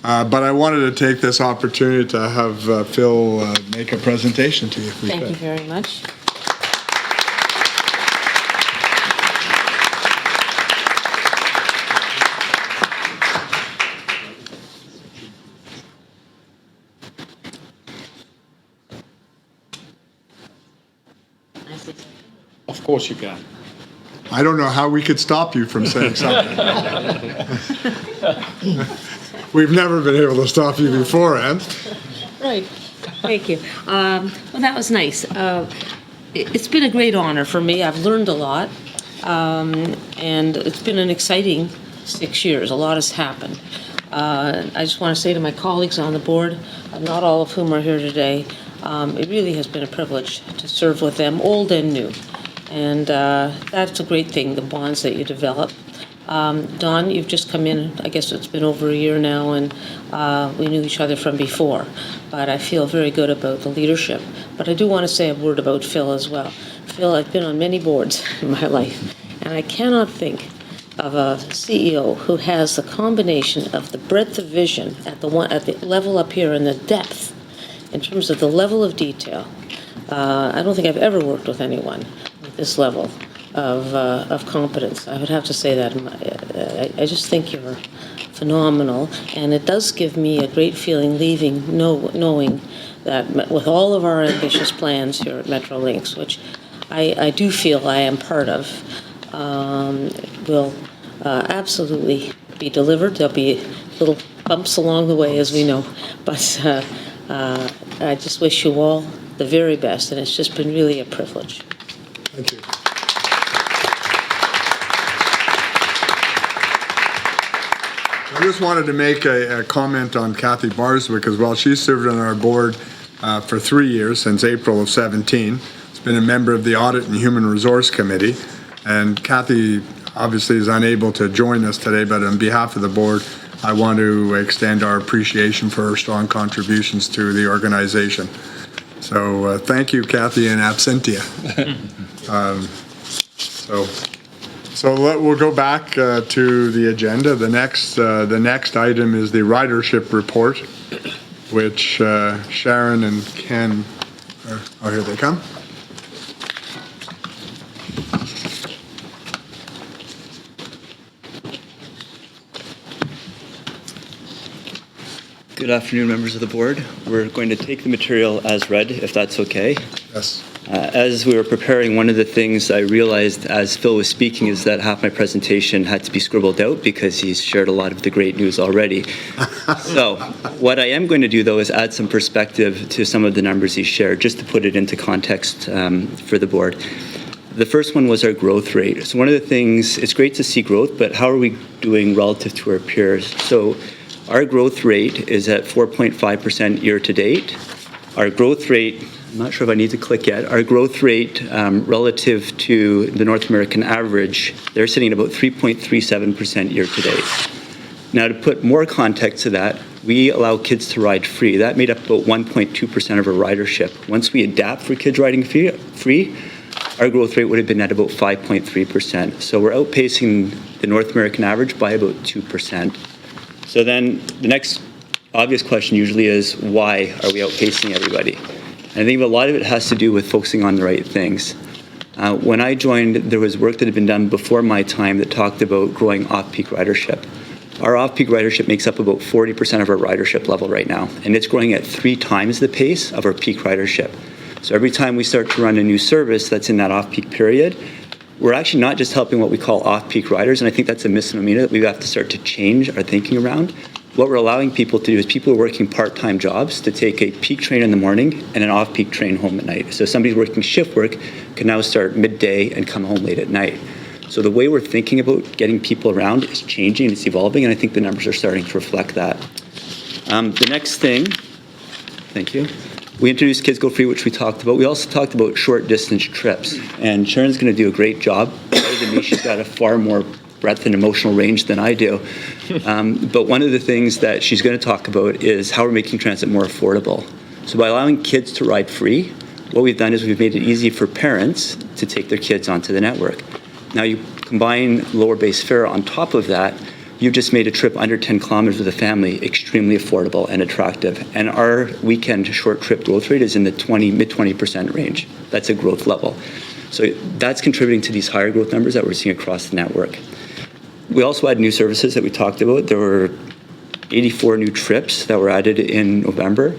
But I wanted to take this opportunity to have Phil make a presentation to you, if we could. Thank you very much. Of course you can. I don't know how we could stop you from saying something. We've never been able to stop you before, Ann. Right. Thank you. Well, that was nice. It's been a great honor for me. I've learned a lot, and it's been an exciting 6 years. A lot has happened. I just want to say to my colleagues on the board, not all of whom are here today, it really has been a privilege to serve with them, old and new. And that's a great thing, the bonds that you develop. Don, you've just come in, I guess it's been over a year now, and we knew each other from before. But I feel very good about the leadership. But I do want to say a word about Phil as well. Phil, I've been on many boards in my life, and I cannot think of a CEO who has the combination of the breadth of vision at the level up here and the depth in terms of the level of detail. I don't think I've ever worked with anyone with this level of competence. I would have to say that. I just think you're phenomenal, and it does give me a great feeling leaving, knowing that with all of our ambitious plans here at Metrolinx, which I do feel I am part of, will absolutely be delivered. There'll be little bumps along the way, as we know, but I just wish you all the very best, and it's just been really a privilege. Thank you. I just wanted to make a comment on Kathy Barswick as well. She's served on our board for 3 years, since April of 17. She's been a member of the Audit and Human Resource Committee. And Kathy obviously is unable to join us today, but on behalf of the board, I want to extend our appreciation for her strong contributions to the organization. So thank you, Kathy, in absentia. We'll go back to the agenda. The next item is the ridership report, which Sharon and Ken oh, here they come. Good afternoon, members of the board. We're going to take the material as read, if that's okay. Yes. As we were preparing, one of the things I realized as Phil was speaking is that half my presentation had to be scribbled out because he's shared a lot of the great news already. So what I am going to do, though, is add some perspective to some of the numbers he shared, just to put it into context for the board. The first one was our growth rate. So one of the things, it's great to see growth, but how are we doing relative to our peers? So our growth rate is at 4.5% year to date. Our growth rate, I'm not sure if I need to click yet, our growth rate relative to the North American average, they're sitting at about 3.37% year to date. Now, to put more context to that, we allow kids to ride free. That made up about 1.2% of our ridership. Once we adapt for kids riding free, our growth rate would have been at about 5.3%. So we're outpacing the North American average by about 2%. So then the next obvious question usually is, why are we outpacing everybody? And I think a lot of it has to do with focusing on the right things. When I joined, there was work that had been done before my time that talked about growing off-peak ridership. Our off-peak ridership makes up about 40% of our ridership level right now, and it's growing at 3 times the pace of our peak ridership. So every time we start to run a new service that's in that off-peak period, we're actually not just helping what we call off-peak riders, and I think that's a misnomer that we have to start to change our thinking around. What we're allowing people to do is people are working part-time jobs to take a peak train in the morning and an off-peak train home at night. So somebody working shift work can now start midday and come home late at night. So the way we're thinking about getting people around is changing, it's evolving, and I think the numbers are starting to reflect that. The next thing, thank you. We introduced Kids Go Free, which we talked about. We also talked about short distance trips, and Sharon's going to do a great job. Better than me, she's got a far more breadth and emotional range than I do. But one of the things that she's going to talk about is how we're making transit more affordable. So by allowing kids to ride free, what we've done is we've made it easy for parents to take their kids onto the network. Now you combine lower base fare on top of that, you've just made a trip under 10 kilometers with a family extremely affordable and attractive. And our weekend short trip growth rate is in the mid 20% range. That's a growth level. So that's contributing to these higher growth numbers that we're seeing across the network. We also had new services that we talked about. There were 84 new trips that were added in November.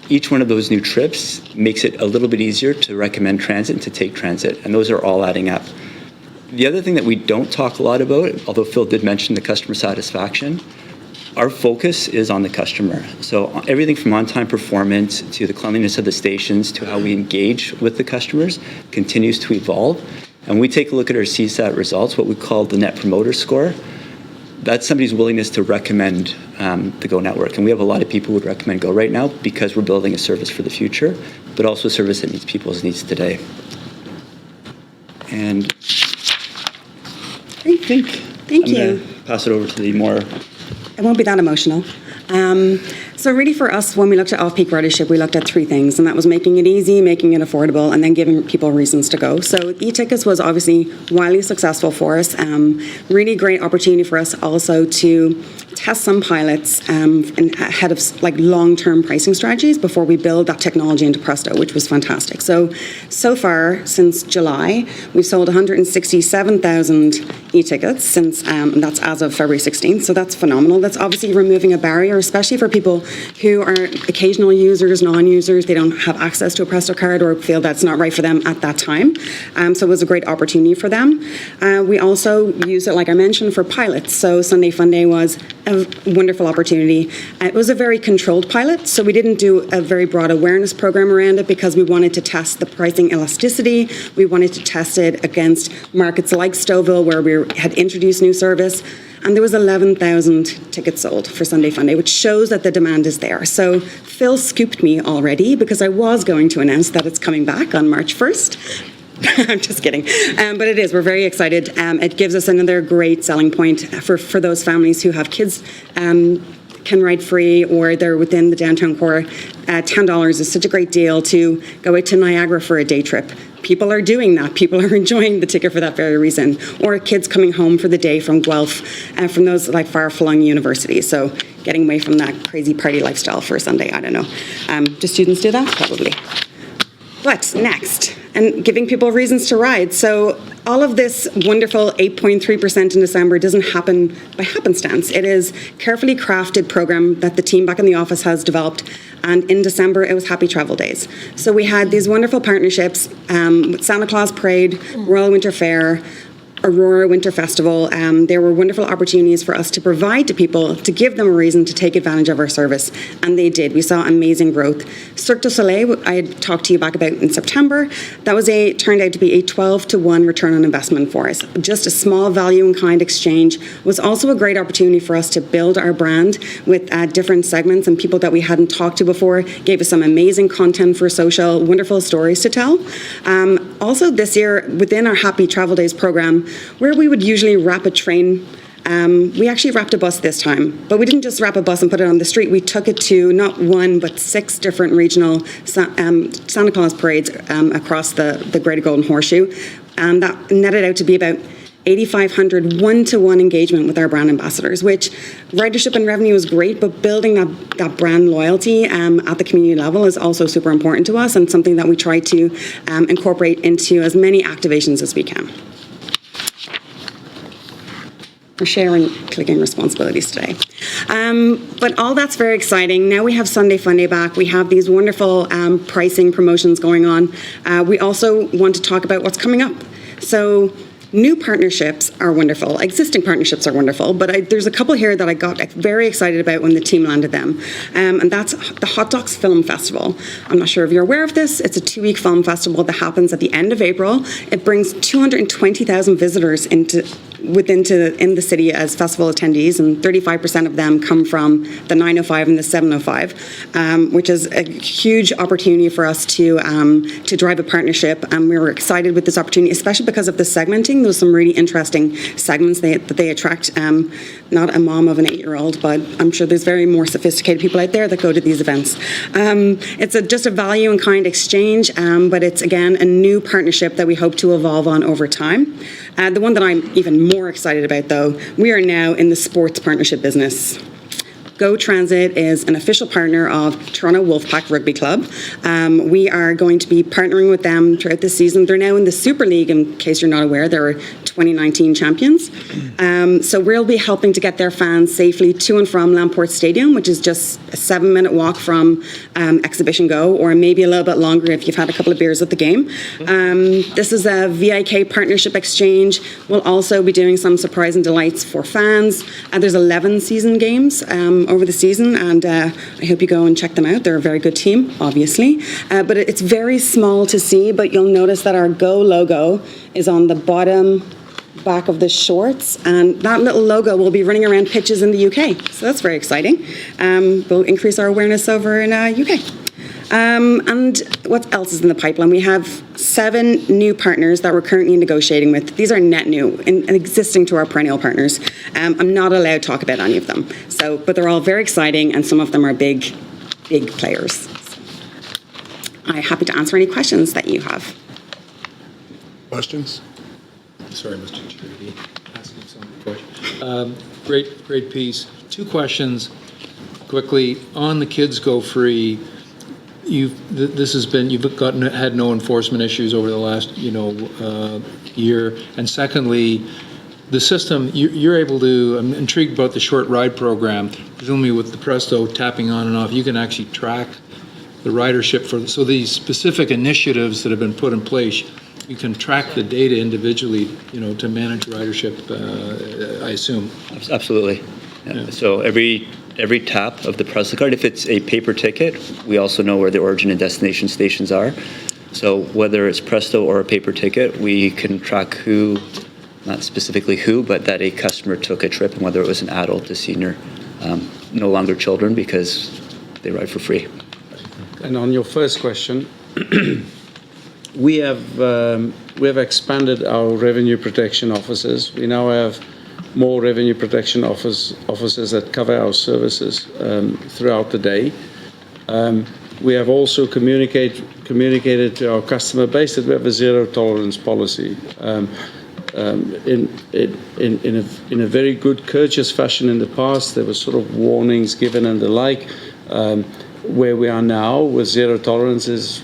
Each one of those new trips makes it a little bit easier to recommend transit and to take transit, and those are all adding up. The other thing that we don't talk a lot about, although Phil did mention the customer satisfaction, our focus is on the customer. So everything from on-time performance to the cleanliness of the stations to how we engage with the customers continues to evolve. And we take a look at our CSAT results, what we call the Net Promoter Score. That's somebody's willingness to recommend the Go network. And we have a lot of people who would recommend Go right now because we're building a service for the future, but also a service that meets people's needs today. And Thank you. Pass it over to the more. It won't be that emotional. So really for us, when we looked at off-peak ridership, we looked at 3 things, and that was making it easy, making it affordable, and then giving people reasons to go. So e-tickets was obviously wildly successful for us. Really great opportunity for us also to test some pilots ahead of like long-term pricing strategies before we build that technology into Presto, which was fantastic. So far, since July, we've sold 167,000 e-tickets since, and that's as of February 16th, so that's phenomenal. That's obviously removing a barrier, especially for people who are occasional users, non-users, they don't have access to a Presto card or feel that's not right for them at that time. So it was a great opportunity for them. We also use it, like I mentioned, for pilots. So Sunday Funday was a wonderful opportunity. It was a very controlled pilot, so we didn't do a very broad awareness program around it because we wanted to test the pricing elasticity. We wanted to test it against markets like Stouffville, where we had introduced new service. And there was 11,000 tickets sold for Sunday Funday, which shows that the demand is there. So Phil scooped me already because I was going to announce that it's coming back on March 1st. I'm just kidding. But it is. We're very excited. It gives us another great selling point for those families who have kids can ride free or they're within the downtown core. $10 is such a great deal to go out to Niagara for a day trip. People are doing that. People are enjoying the ticket for that very reason. Or kids coming home for the day from Guelph from those like far-flung universities. So getting away from that crazy party lifestyle for a Sunday, I don't know. Do students do that? Probably. But next, and giving people reasons to ride. So all of this wonderful 8.3% in December doesn't happen by happenstance. It is carefully crafted program that the team back in the office has developed. And in December, it was Happy Travel Days. So we had these wonderful partnerships with Santa Claus Parade, Royal Winter Fair, Aurora Winter Festival. There were wonderful opportunities for us to provide to people, to give them a reason to take advantage of our service, and they did. We saw amazing growth. Cirque du Soleil, I had talked to you back about in September, that was turned out to be a 12-to-1 return on investment for us. Just a small value in kind exchange was also a great opportunity for us to build our brand with different segments and people that we hadn't talked to before, gave us some amazing content for social, wonderful stories to tell. Also this year, within our Happy Travel Days program, where we would usually wrap a train, we actually wrapped a bus this time. But we didn't just wrap a bus and put it on the street. We took it to not one, but 6 different regional Santa Claus parades across the Greater Golden Horseshoe. And that netted out to be about 8,500 one-to-one engagement with our brand ambassadors, which ridership and revenue is great, but building that brand loyalty at the community level is also super important to us, and something that we try to incorporate into as many activations as we can. We're sharing clicking responsibilities today. But all that's very exciting. Now we have Sunday Funday back. We have these wonderful pricing promotions going on. We also want to talk about what's coming up. So new partnerships are wonderful. Existing partnerships are wonderful, but there's a couple here that I got very excited about when the team landed them. And that's the Hot Docs Film Festival. I'm not sure if you're aware of this. It's a 2-week film festival that happens at the end of April. It brings 220,000 visitors in the city as festival attendees, and 35% of them come from the 905 and the 705, which is a huge opportunity for us to drive a partnership. And we were excited with this opportunity, especially because of the segmenting. There's some really interesting segments that they attract. Not a mom of an 8-year-old, but I'm sure there's very more sophisticated people out there that go to these events. It's just a value in kind exchange, but it's again a new partnership that we hope to evolve on over time. The one that I'm even more excited about, though, we are now in the sports partnership business. Go Transit is an official partner of Toronto Wolfpack Rugby Club. We are going to be partnering with them throughout the season. They're now in the Super League, in case you're not aware. They're 2019 champions. So we'll be helping to get their fans safely to and from Lamport Stadium, which is just a 7-minute walk from Exhibition Go, or maybe a little bit longer if you've had a couple of beers at the game. This is a VIK partnership exchange. We'll also be doing some surprise and delights for fans. There's 11 season games over the season, and I hope you go and check them out. They're a very good team, obviously. But it's very small to see, but you'll notice that our Go logo is on the bottom back of the shorts, and that little logo will be running around pitches in the UK. So that's very exciting. We'll increase our awareness over in UK. And what else is in the pipeline? We have 7 new partners that we're currently negotiating with. These are net new and existing to our perennial partners. I'm not allowed to talk about any of them. But they're all very exciting, and some of them are big players. I'm happy to answer any questions that you have. Questions? Sorry, Mr. Chair, asking some questions. Great piece. 2 questions quickly. On the Kids Go Free, you've had no enforcement issues over the last year, and secondly, the system you're able to. I'm intrigued about the short ride program. Presumably, with the Presto tapping on and off, you can actually track the ridership so these specific initiatives that have been put in place. You can track the data individually, to manage ridership. I assume. Absolutely. Yeah. So every tap of the Presto card, if it's a paper ticket, we also know where the origin and destination stations are. So whether it's Presto or a paper ticket, we can track who, not specifically who, but that a customer took a trip, and whether it was an adult, a senior, no longer children, because they ride for free. And on your first question, we have expanded our revenue protection officers. We now have more revenue protection officers that cover our services throughout the day. We have also communicated to our customer base that we have a zero tolerance policy. In a very good, courteous fashion in the past, there were sort of warnings given and the like. Where we are now with zero tolerance is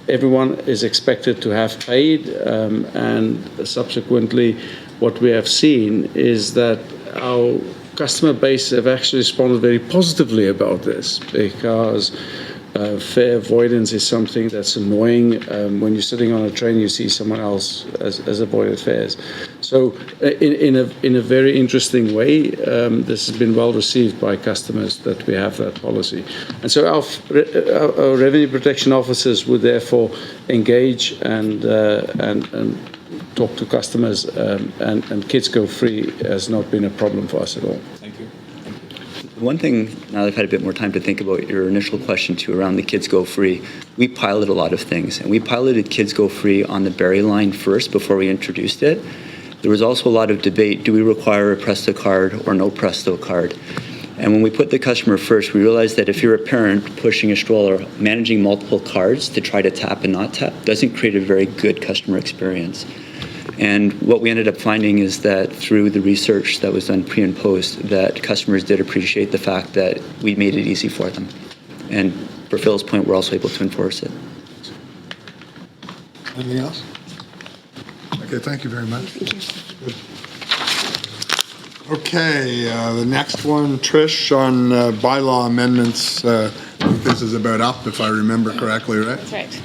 everyone is expected to have paid, and subsequently what we have seen is that our customer base have actually responded very positively about this, because fare avoidance is something that's annoying. When you're sitting on a train, you see someone else has avoided fares. So in a very interesting way, this has been well received by customers that we have that policy. And so our revenue protection officers would therefore engage and talk to customers, and kids go free has not been a problem for us at all. Thank you. One thing, now that I've had a bit more time to think about your initial question too around the Kids Go Free, we piloted a lot of things. And we piloted Kids Go Free on the Berry line first before we introduced it. There was also a lot of debate, do we require a Presto card or no Presto card? And when we put the customer first, we realized that if you're a parent pushing a stroller, managing multiple cards to try to tap and not tap doesn't create a very good customer experience. And what we ended up finding is that through the research that was done pre and post, that customers did appreciate the fact that we made it easy for them. And for Phil's point, we're also able to enforce it. Anything else? Okay, thank you very much. Thank you. Okay, the next one, Trish, on bylaw amendments. I think this is about up, if I remember correctly, right? That's right.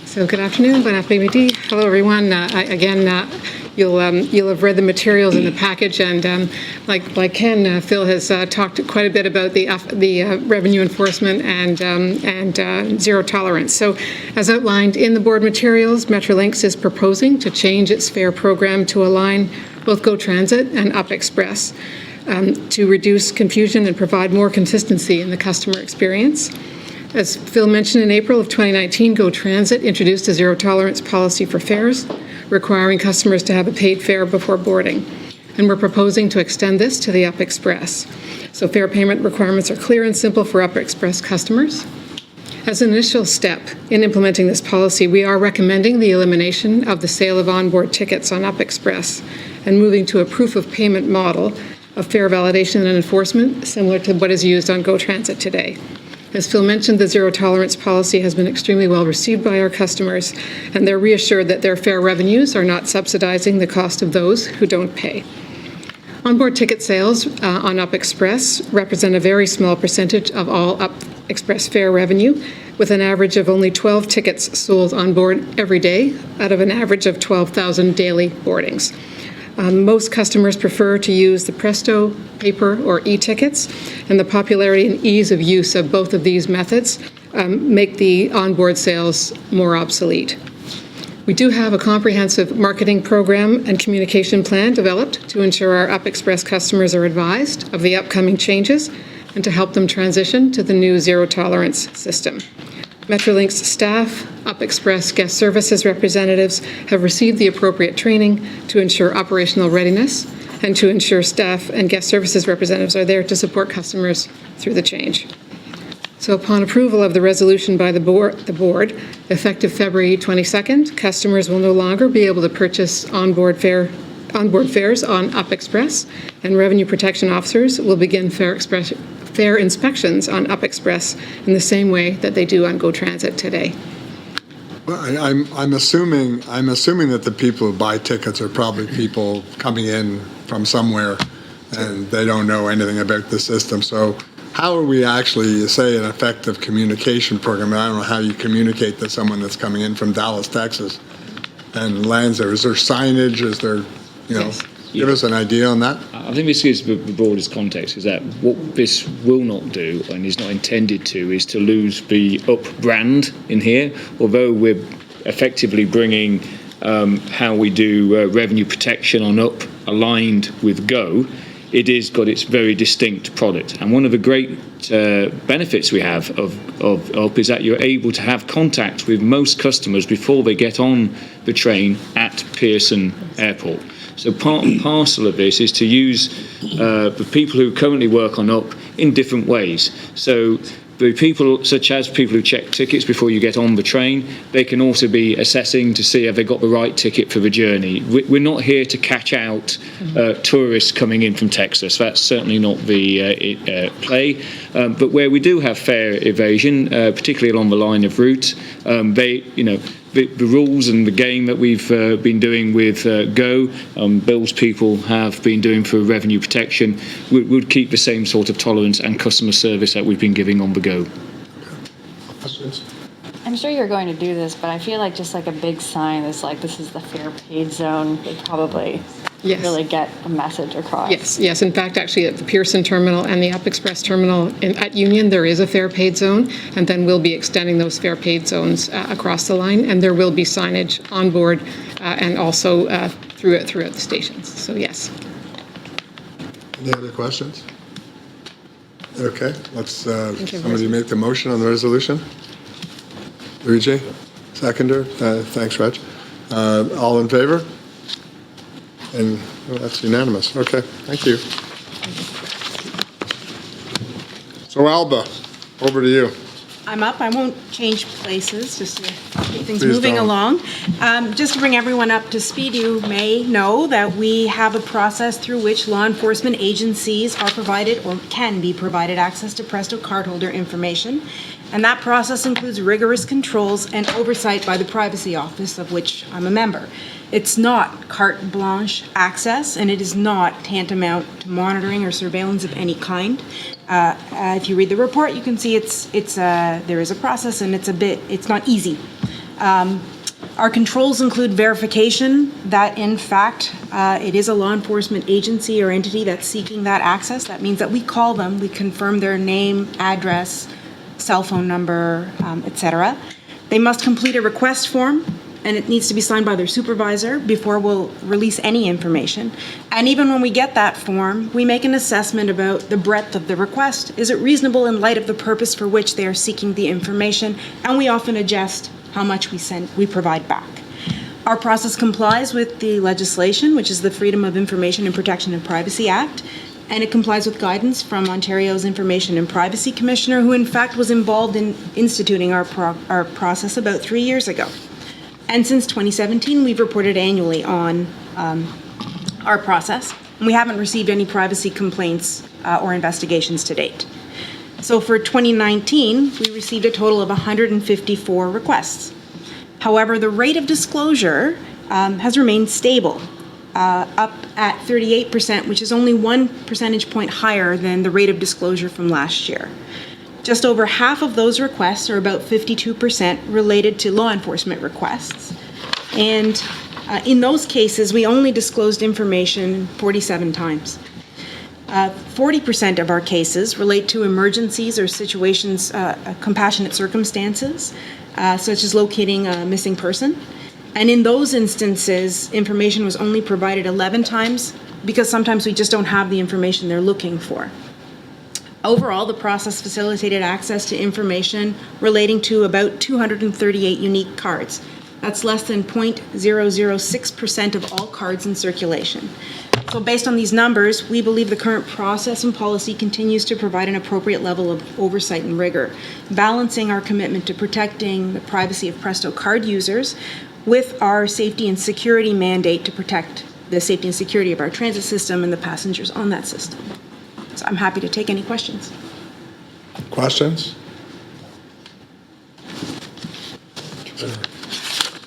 So good afternoon, bon après-midi. Hello, everyone. You'll have read the materials in the package, and like Ken, Phil has talked quite a bit about the revenue enforcement and zero tolerance. So, as outlined in the board materials, Metrolinx is proposing to change its fare program to align both Go Transit and Up Express to reduce confusion and provide more consistency in the customer experience. As Phil mentioned, in April of 2019, Go Transit introduced a zero-tolerance policy for fares, requiring customers to have a paid fare before boarding. And we're proposing to extend this to the Up Express. So fare payment requirements are clear and simple for Up Express customers. As an initial step in implementing this policy, we are recommending the elimination of the sale of onboard tickets on Up Express and moving to a proof of payment model of fare validation and enforcement, similar to what is used on Go Transit today. As Phil mentioned, the zero-tolerance policy has been extremely well received by our customers, and they're reassured that their fare revenues are not subsidizing the cost of those who don't pay. Onboard ticket sales on Up Express represent a very small percentage of all Up Express fare revenue, with an average of only 12 tickets sold on board every day out of an average of 12,000 daily boardings. Most customers prefer to use the Presto, paper, or e-tickets, and the popularity and ease of use of both of these methods make the onboard sales more obsolete. We do have a comprehensive marketing program and communication plan developed to ensure our Up Express customers are advised of the upcoming changes and to help them transition to the new zero-tolerance system. Metrolinx staff, Up Express guest services representatives have received the appropriate training to ensure operational readiness and to ensure staff and guest services representatives are there to support customers through the change. So upon approval of the resolution by the board, effective February 22nd, customers will no longer be able to purchase onboard fares on Up Express, and revenue protection officers will begin fare inspections on Up Express in the same way that they do on Go Transit today. Well, I'm assuming that the people who buy tickets are probably people coming in from somewhere, and they don't know anything about the system. So, how are we actually, say, an effective communication program? I don't know how you communicate to someone that's coming in from Dallas, Texas, and lands there. Is there signage? Is there, Yes. Give us an idea on that. I think this gives the broadest context, is that what this will not do and is not intended to is to lose the Up brand in here, although we're effectively bringing how we do revenue protection on Up aligned with Go. It has got its very distinct product. And one of the great benefits we have of Up is that you're able to have contact with most customers before they get on the train at Pearson Airport. So part and parcel of this is to use the people who currently work on Up in different ways. So the people, such as people who check tickets before you get on the train, they can also be assessing to see have they got the right ticket for the journey. We're not here to catch out tourists coming in from Texas. That's certainly not the play. But where we do have fare evasion, particularly along the line of route, the rules and the game that we've been doing with Go, Bill's people have been doing for revenue protection, would keep the same sort of tolerance and customer service that we've been giving on the Go. I'm sure you're going to do this, but I feel like just like a big sign is like, this is the fare paid zone, would probably really get a message across. Yes. In fact, actually, at the Pearson terminal and the Up Express terminal at Union, there is a fare paid zone, and then we'll be extending those fare paid zones across the line, and there will be signage on board and also throughout the stations. So yes. Any other questions? Okay, let's somebody make the motion on the resolution. Luigi, seconder. Thanks, Reg. All in favor? And that's unanimous. Okay, thank you. So Alba, over to you. I'm up. I won't change places, just to keep things Please moving don't. along. Just to bring everyone up to speed, you may know that we have a process through which law enforcement agencies are provided or can be provided access to Presto cardholder information. And that process includes rigorous controls and oversight by the Privacy Office, of which I'm a member. It's not carte blanche access, and it is not tantamount to monitoring or surveillance of any kind. If you read the report, you can see there is a process, and it's not easy. Our controls include verification that, in fact, it is a law enforcement agency or entity that's seeking that access. That means that we call them, we confirm their name, address, cell phone number, etc. They must complete a request form, and it needs to be signed by their supervisor before we'll release any information. And even when we get that form, we make an assessment about the breadth of the request. Is it reasonable in light of the purpose for which they are seeking the information? And we often adjust how much we provide back. Our process complies with the legislation, which is the Freedom of Information and Protection of Privacy Act, and it complies with guidance from Ontario's Information and Privacy Commissioner, who in fact was involved in instituting our process about 3 years ago. And since 2017, we've reported annually on our process, and we haven't received any privacy complaints or investigations to date. So for 2019, we received a total of 154 requests. However, the rate of disclosure has remained stable, up at 38%, which is only 1 percentage point higher than the rate of disclosure from last year. Just over half of those requests, or about 52%, related to law enforcement requests. And in those cases, we only disclosed information 47 times. 40% of our cases relate to emergencies or situations, compassionate circumstances, such as locating a missing person. And in those instances, information was only provided 11 times because sometimes we just don't have the information they're looking for. Overall, the process facilitated access to information relating to about 238 unique cards. That's less than 0.006% of all cards in circulation. So based on these numbers, we believe the current process and policy continues to provide an appropriate level of oversight and rigor, balancing our commitment to protecting the privacy of Presto card users with our safety and security mandate to protect the safety and security of our transit system and the passengers on that system. So I'm happy to take any questions. Questions?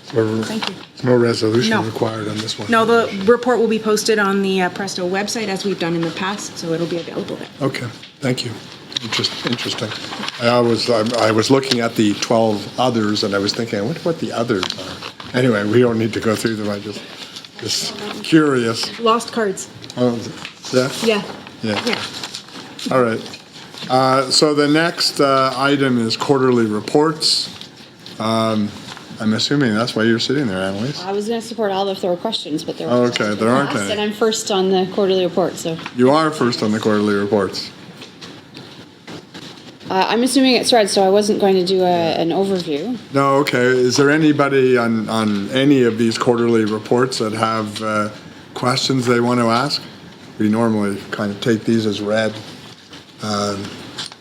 Thank you. There's no resolution No. required on this one. No, the report will be posted on the Presto website as we've done in the past, so it'll be available there. Okay, thank you. Interesting. I was looking at the 12 others, and I was thinking, I wonder what the others are. Anyway, we don't need to go through them. I just curious. Lost cards. Oh, yeah? Yeah. All right. So the next item is quarterly reports. I'm assuming that's why you're sitting there, Annalise. I was going to support all if there were questions, but there Oh, weren't. okay, there aren't any. And I'm first on the quarterly report, so. You are first on the quarterly reports. I'm assuming it's read, so I wasn't going to do an overview. No, okay. Is there anybody on any of these quarterly reports that have questions they want to ask? We normally kind of take these as read.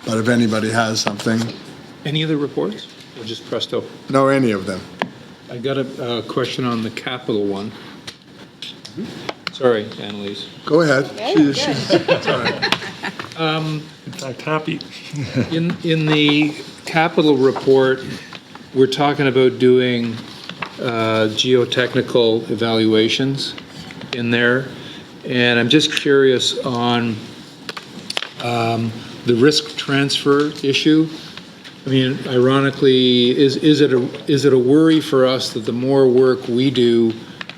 but if anybody has something, Any other reports, or just Presto? no, any of them. I got a question on the capital one. Sorry, Annalise. Go ahead. In fact, happy. In the capital report, we're talking about doing geotechnical evaluations in there, and I'm just curious on the risk transfer issue. I mean, ironically, is it a worry for us that the more work we do,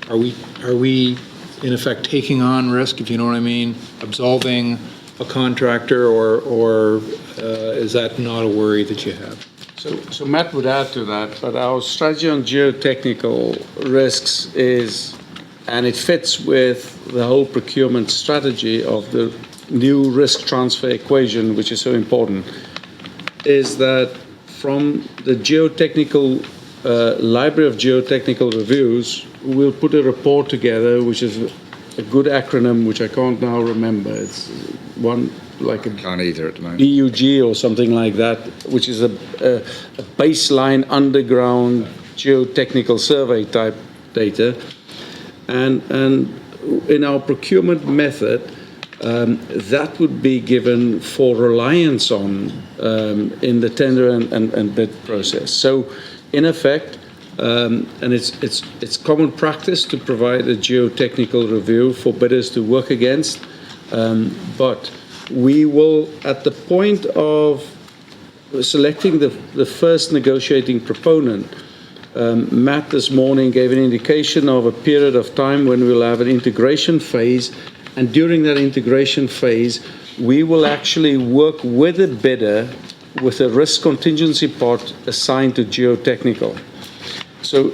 are we in effect taking on risk, if you know what I mean, absolving a contractor, or is that not a worry that you have? So Matt would add to that, but our strategy on geotechnical risks is, and it fits with the whole procurement strategy of the new risk transfer equation, which is so important, is that from the geotechnical library of geotechnical reviews, we'll put a report together, which is a good acronym, which I can't now remember. It's one like a can't either at the moment. BUG or something like that, which is a baseline underground geotechnical survey type data. And in our procurement method, that would be given for reliance on in the tender and bid process. So, in effect, and it's common practice to provide a geotechnical review for bidders to work against, but we will, at the point of selecting the first negotiating proponent, Matt this morning gave an indication of a period of time when we'll have an integration phase, and during that integration phase, we will actually work with the bidder with a risk contingency part assigned to geotechnical. So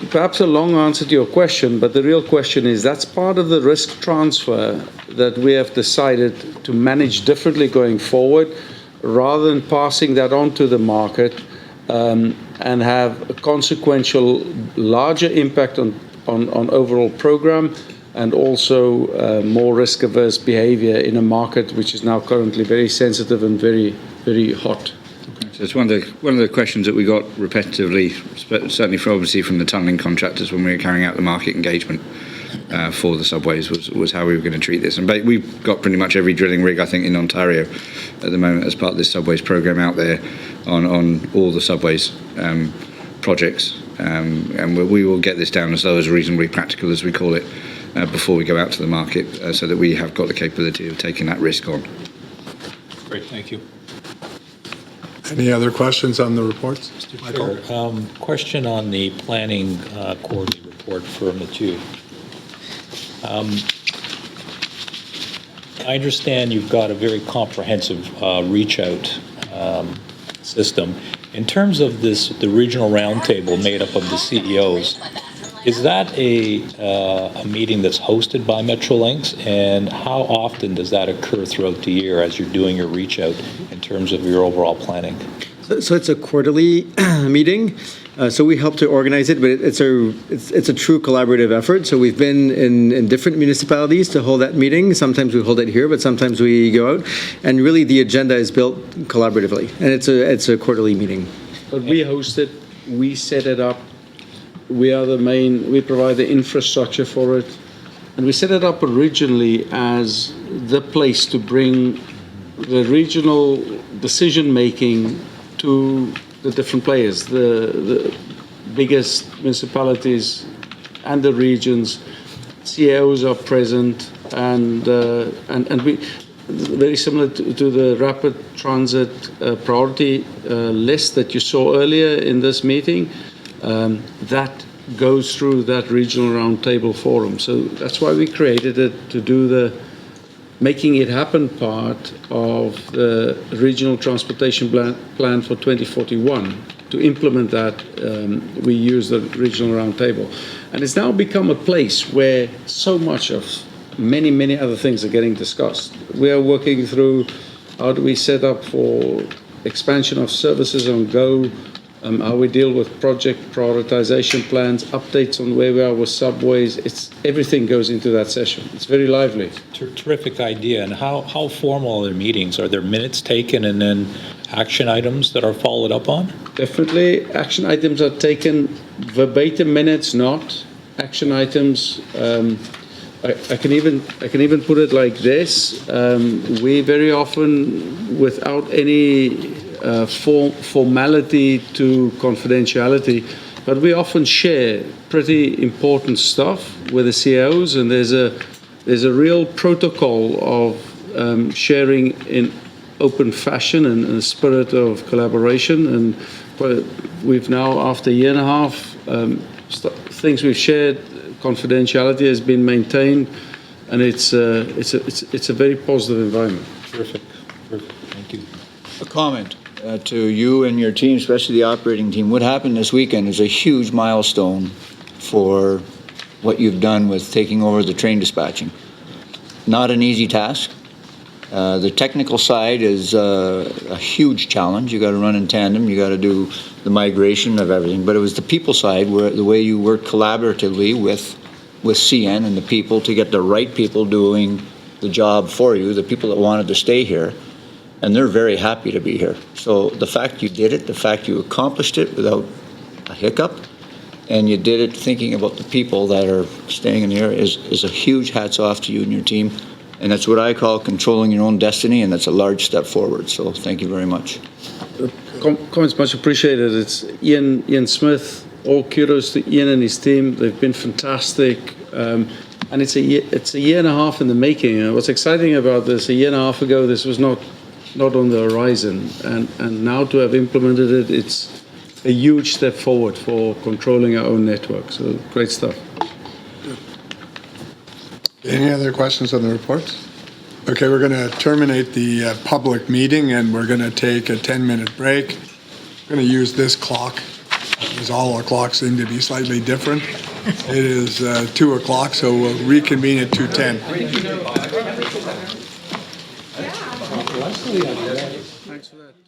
perhaps a long answer to your question, but the real question is that's part of the risk transfer that we have decided to manage differently going forward, rather than passing that on to the market and have a consequential larger impact on overall program, and also more risk-averse behavior in a market which is now currently very sensitive and very, very hot. So it's one of the questions that we got repetitively, certainly from the tunnelling contractors when we were carrying out the market engagement for the subways, was how we were going to treat this. And we've got pretty much every drilling rig, I think, in Ontario at the moment as part of this subways program out there on all the subways projects. And we will get this down as low as reasonably practical, as we call it, before we go out to the market, so that we have got the capability of taking that risk on. Great, thank you. Any other questions on the reports? Michael? Sure. Question on the planning quarterly report for Mathieu. I understand you've got a very comprehensive reach out system. In terms of the regional roundtable made up of the CEOs, is that a meeting that's hosted by Metrolinx, and how often does that occur throughout the year as you're doing your reach out in terms of your overall planning? So it's a quarterly meeting. So we help to organize it, but it's a true collaborative effort. So we've been in different municipalities to hold that meeting. Sometimes we hold it here, but sometimes we go out. And really, the agenda is built collaboratively, and it's a quarterly meeting. But we host it, we set it up. We provide the infrastructure for it, and we set it up originally as the place to bring the regional decision-making to the different players, the biggest municipalities and the regions. CEOs are present, and we, very similar to the rapid transit priority list that you saw earlier in this meeting. That goes through that regional roundtable forum. So that's why we created it, to do the making it happen part of the regional transportation plan for 2041. To implement that, we use the regional roundtable. And it's now become a place where so much of many, many other things are getting discussed. We are working through how do we set up for expansion of services on GO, how we deal with project prioritization plans, updates on where we are with subways. Everything goes into that session. It's very lively. Terrific idea. And how formal are their meetings? Are there minutes taken and then action items that are followed up on? Definitely. Action items are taken verbatim, minutes not. Action items, I can even put it like this. We very often, without any formality to confidentiality, but we often share pretty important stuff with the CEOs, and there's a real protocol of sharing in open fashion and a spirit of collaboration. And we've now, after a year and a half, things we've shared, confidentiality has been maintained, and it's a very positive environment. Terrific. Thank you. A comment to you and your team, especially the operating team. What happened this weekend is a huge milestone for what you've done with taking over the train dispatching. Not an easy task. The technical side is a huge challenge. You got to run in tandem. You got to do the migration of everything. But it was the people side, where the way you worked collaboratively with CN and the people to get the right people doing the job for you, the people that wanted to stay here, and they're very happy to be here. So the fact you did it, the fact you accomplished it without a hiccup, and you did it thinking about the people that are staying in the area is a huge hats off to you and your team. And that's what I call controlling your own destiny, and that's a large step forward. So thank you very much. Comments much appreciated. It's Ian Smith. All kudos to Ian and his team. They've been fantastic. And it's a year and a half in the making. And what's exciting about this, a year and a half ago, this was not on the horizon. And now to have implemented it, it's a huge step forward for controlling our own network. So great stuff. Any other questions on the reports? Okay, we're going to terminate the public meeting, and we're going to take a 10-minute break. We're going to use this clock, because all our clocks seem to be slightly different. It is 2 o'clock, so we'll reconvene at 2:10. Thanks for that.